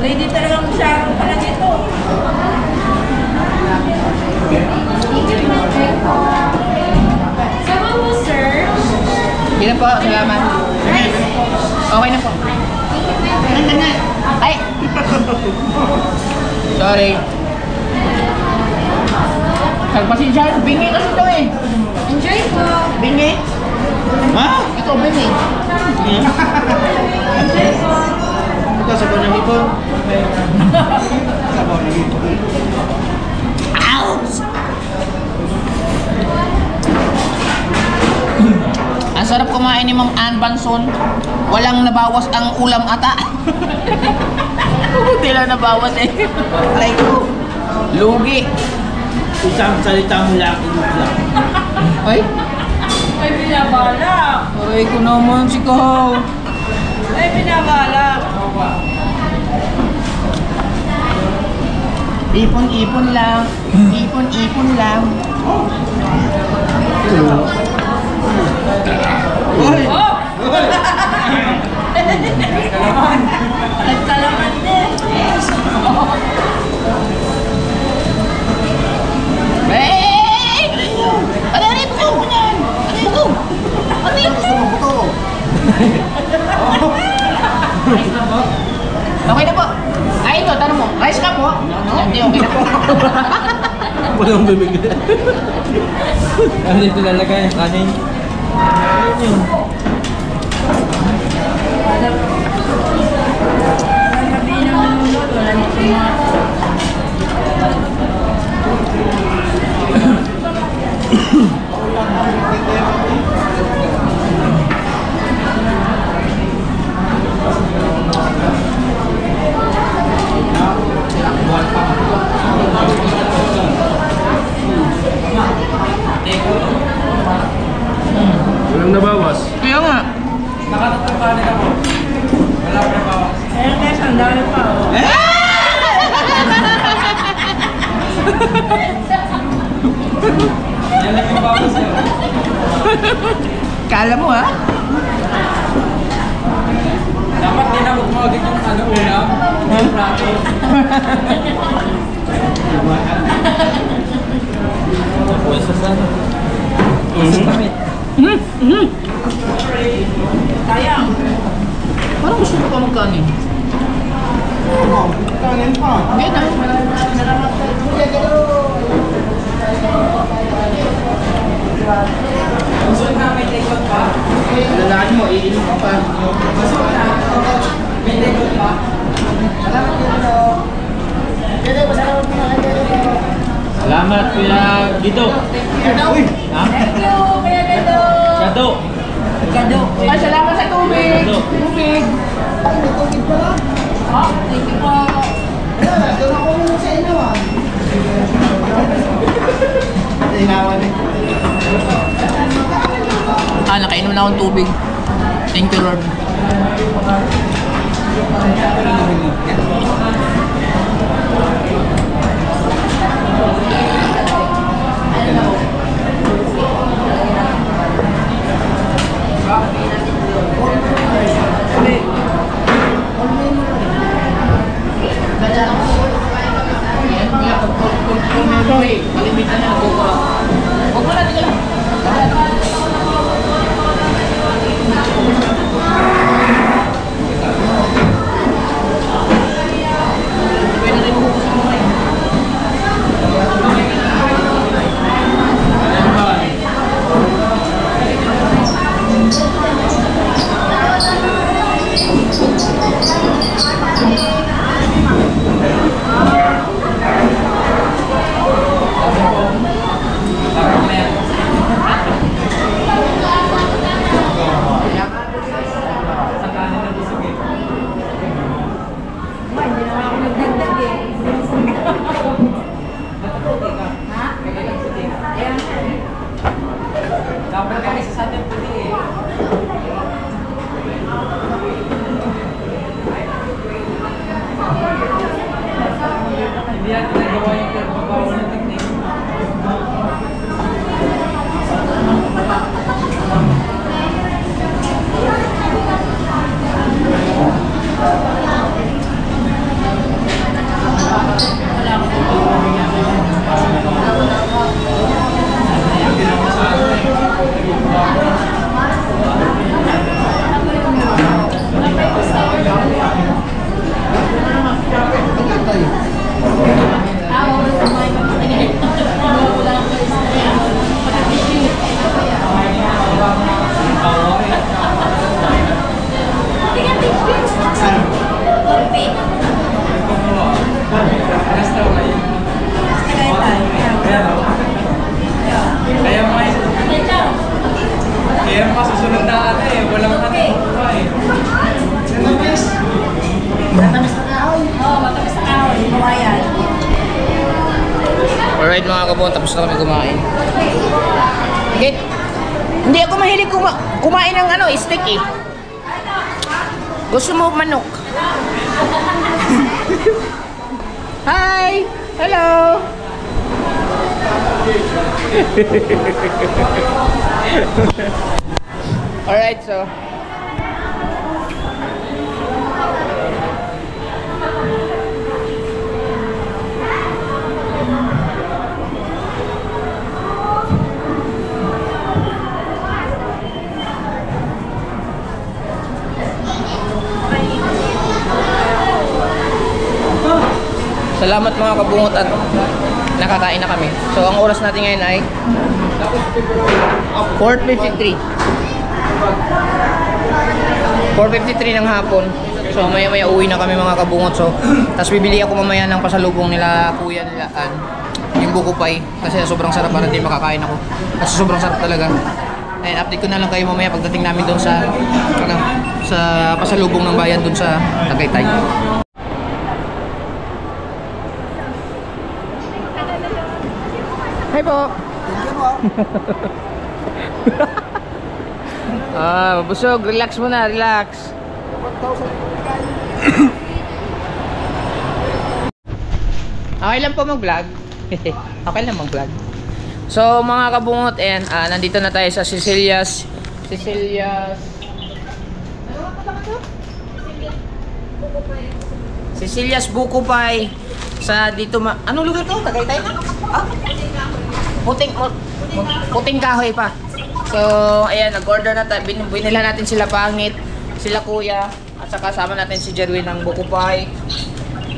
Ready talagang siya pala dito. Sama mo, sir. Hindi na po, salamat. Okay na po. Ay! Sorry. Nagpasensya, bingi kasi ito eh. Enjoy po. Bingi. Ha? Ito, bingi. Enjoy po. Ito sa ng ipon. Ouch! Ang sarap kumain ni Ma'am Ann Banson. Walang nabawas ang ulam ata. Hindi lang nabawas eh. Aray ko. Lugi. Isang salita mo lang. Ay, Ay, binabalak. aray ko naman si Kahaw. Ay, binabalak. Ipon-ipon lang. Ipon-ipon lang. Uy! Oh! Nagkalaman din. Hey! Ano rin po? Ano rin po? Ano rin po? Okay na po. Ay, ito, tanong mo. Rice ka po? Hindi, okay na po. Wala akong bibigyan. Ano dito lalagay? Kanin? Sabihin ng manunod, wala nito mga... Walang nabawas. Kaya nga. Ayan guys, ang dami pa. Oh. Kala mo ha? Dapat tinawag mo agad yung ano ulam. Yung plato. Pwesa sana. Sayang. Parang gusto ko pa magkanin. kanin pa. Hindi na. Lalahan mo, iinom ka pa. Salamat Kuya Guido. Ha? Gado. Ay, salamat sa tubig. Gado. Tubig. Ha? Thank you po. Doon ako muna sa inyo ah. Inawan eh. Nakainom na akong tubig. Thank you, Lord. Kalimitan na. Huwag mo natin ka lang. Kaya pa susunod na ate, walang ano eh. Alright mga kabon, tapos na kami kumain. Okay. Hindi ako mahilig kumain ng steak eh. Gusto mo manok? Hi! Hello! Alright, so salamat mga kabungot at nakakain na kami. So ang oras natin ngayon ay 4:53. 4:53 ng hapon. So maya-maya uwi na kami mga kabungot. So tapos bibili ako mamaya ng pasalubong nila kuya nila yung buko pie kasi sobrang sarap para din makakain ako. Kasi sobrang sarap talaga. Ayun, update ko na lang kayo mamaya pagdating namin doon sa sa pasalubong ng bayan doon sa Tagaytay. Hi po. Busog, relax muna, relax. Okay lang po mag-vlog. Okay lang mag-vlog. So mga kabungot, and nandito na tayo sa Cecilia's Buko Pie sa dito anong lugar to? Tagaytay na? Puting kahoy pa. So ayan, nag-order na tayo. Binila natin sila Pangit, sila kuya, at saka kasama natin si Jerwin ng Buko Pie.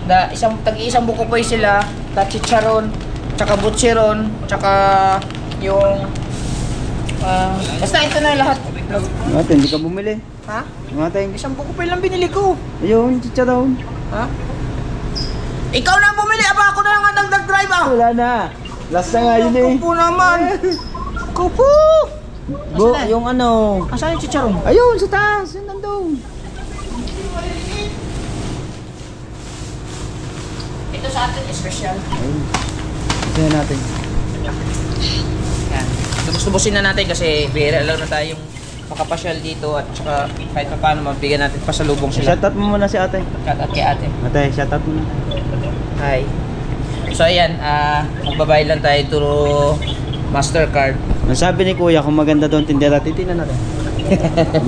Tag-iisang buko po sila, chicharon, tsaka butcheron, tsaka yung basta ito na lahat. Ate, hindi ka bumili. Ha? Ate, Isang buko pa lang binili ko. ayun, chicharon. Ha? Ikaw na ang bumili, aba ako na lang ang nagdag-drive ah. Wala na. Last na nga yun eh. Kupo naman. Kupo. Asan na? Yung ano. Asan yung chicharon? Ayun, sa taas. Yun nandun. Ito sa atin, special. Ayun. Kasi natin. Yan. Lubos-lubosin na natin kasi bihira lang na tayong makapasyal dito at saka kahit pa paano mabigyan natin pasalubong sila. Shoutout mo muna si ate. Shoutout kay ate. Ate, shoutout mo na. Hi. So ayan, magbabayad lang tayo through Mastercard. Ang sabi ni kuya, kung maganda doon tindera, titignan natin.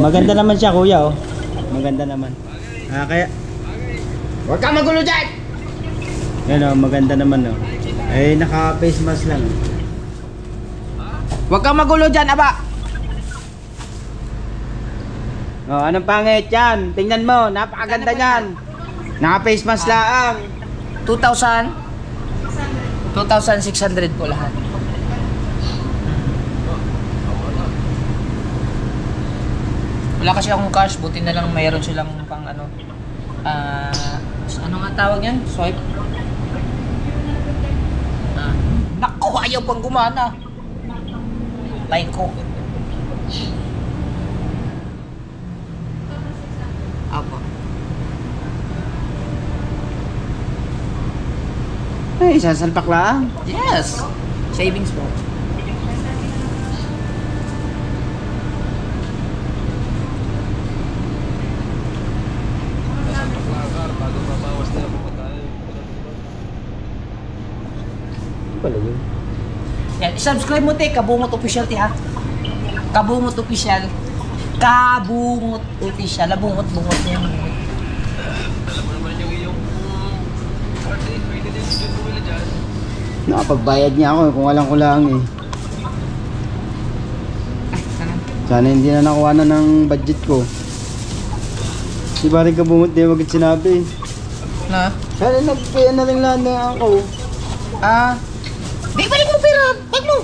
Maganda naman siya kuya, oh. Maganda naman. Kaya... Huwag ka magulo dyan! Yan, oh, maganda naman, oh. Eh, naka-face mask lang. Huwag kang magulo dyan, aba! Oh, anong pangit yan? Tingnan mo, napakaganda niyan. Naka-face mask lang. 2,000? 2,600 po lahat. Wala kasi akong cash, buti na lang mayroon silang pang ano. Ano nga tawag yan? Swipe? Naku, ayaw pang gumana. Tay ko. Apo. Ay, sasalpak lang. Yes! Savings po. Pala yun. Yan, subscribe mo te, Kabungot Official te ha. Kabungot Official. Kabungot Official. Bungot niya. Nakapagbayad niya ako, kung alam ko lang eh. Sana hindi na nakuha na ng budget ko. Si Barry Kabungot di wagit sinabi. Na? Sana nagpaya na rin lang na ako. Di balik mo pera! Balik mo!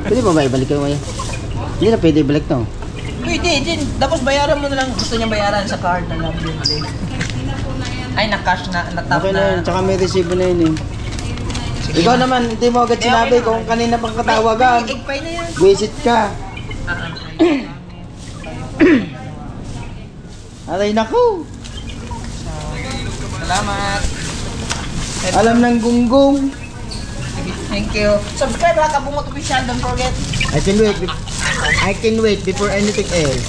Pwede ba ibalik ko ngayon? Hindi na pwede ibalik to. Pwede, din. Tapos bayaran mo na lang. Gusto niya bayaran sa card na lang din. Ay, na-cash na, na-tap Okay na yun, na. tsaka may resibo na yun eh. Ikaw naman, hindi mo agad sinabi kung kanina pang katawagan. Egg-pie na yan. Visit ka. Aray naku. Salamat. Alam ng gunggong. Thank you. Subscribe ha, Kabungot Official. Don't forget. I can wait before anything else.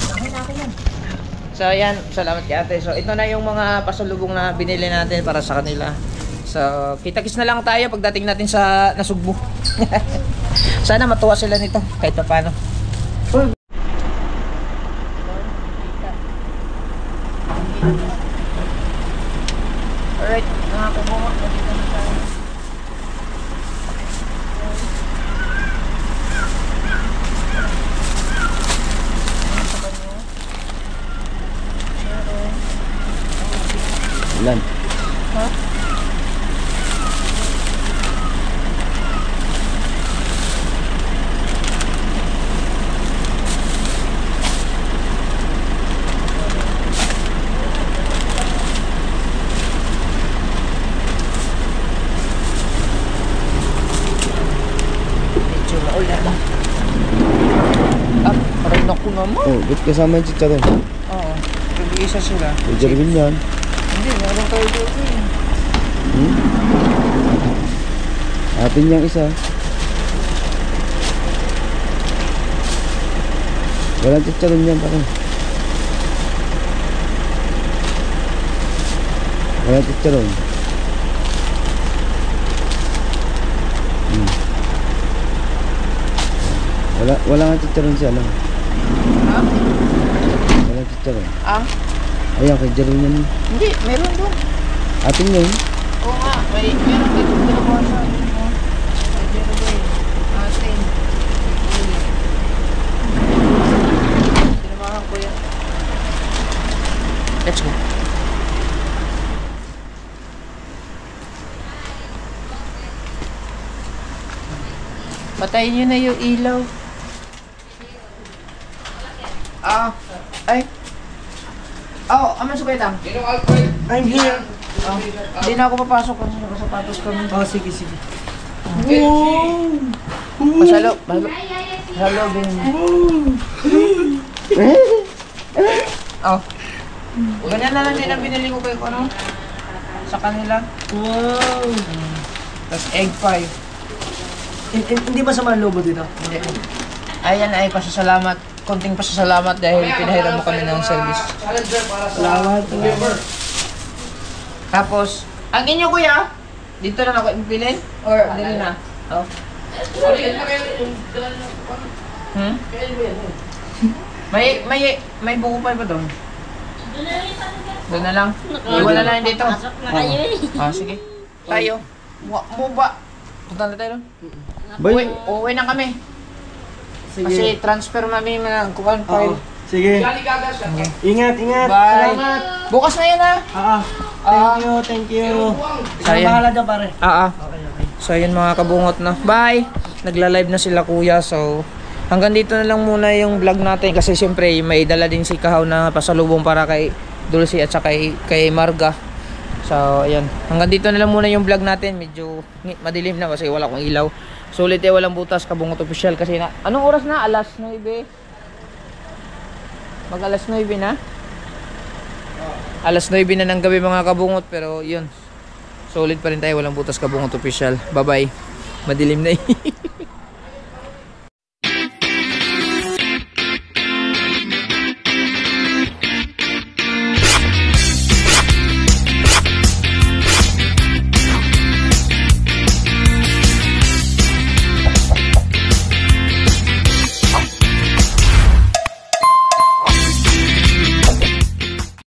So ayan, salamat kay ate. So ito na yung mga pasalubong na binili natin para sa kanila. So kita-kits na lang tayo pagdating natin sa Nasugbu. Sana matuwa sila nito kahit pa paano. Alright, mga kabungot, nandito na tayo. Ilan? Ha? Medyo maulan. Aray naku naman. Oh, ba't kasama yung chicharon? Oo, nag-iisa sila. Jerwin yan. Hindi, meron tayo dito eh. Atin yung isa. Walang chicharon yan pare. Walang chicharon. Wala nga chicharon siya lang. Ha? Walang chicharon. Ang? Ayan, kay Jerwin yan. Hindi, meron doon. Atin yun. Oo nga, meron dito dalawa siya. Atin. Sinamahan ko yan. Let's go. Patayin nyo na yung ilaw. Ay. Aman sa betang? I'm here. Hindi na ako papasok kasi nakasapatos kami. Oh, sige, sige. Pasalo. Pasalo. Ganyan na lang din ang binili ko kayo ano? Sa kanila. Wow. Tapos egg pie. Hindi ba sama ang lobo dito? Hindi. Ayan ay pasasalamat. Konting pasasalamat dahil pinahiram mo kami ng service. Salamat. Tapos, ang inyo kuya, dito na ako ipilin? Or dili na? Oh. Hmm? May buko pa ba doon? Doon na lang. Iwan na lang dito. Sige. Tayo. Muba. Punta na tayo doon. Uwi na kami. Kasi transfer mami ng kukan file. Sige. Ingat, ingat. Bye. Salamat. Bukas na yan ha. Thank you. Sayang. Bahala daw pare. So yun mga kabungot na. Bye! Nagla-live na sila kuya. So hanggang dito na lang muna yung vlog natin. Kasi siyempre may dala din si Kahaw na pasalubong para kay Dulce at saka kay Marga. So ayan. Hanggang dito na lang muna yung vlog natin. Medyo madilim na kasi wala akong ilaw. Sulit walang butas Kabungot Official. Kasi na, anong oras na? Alas 9. Mag alas 9 na? Alas 9 na ng gabi mga kabungot. Pero yun. Solid pa rin tayo, walang butas Kabungot Official. Bye bye. Madilim na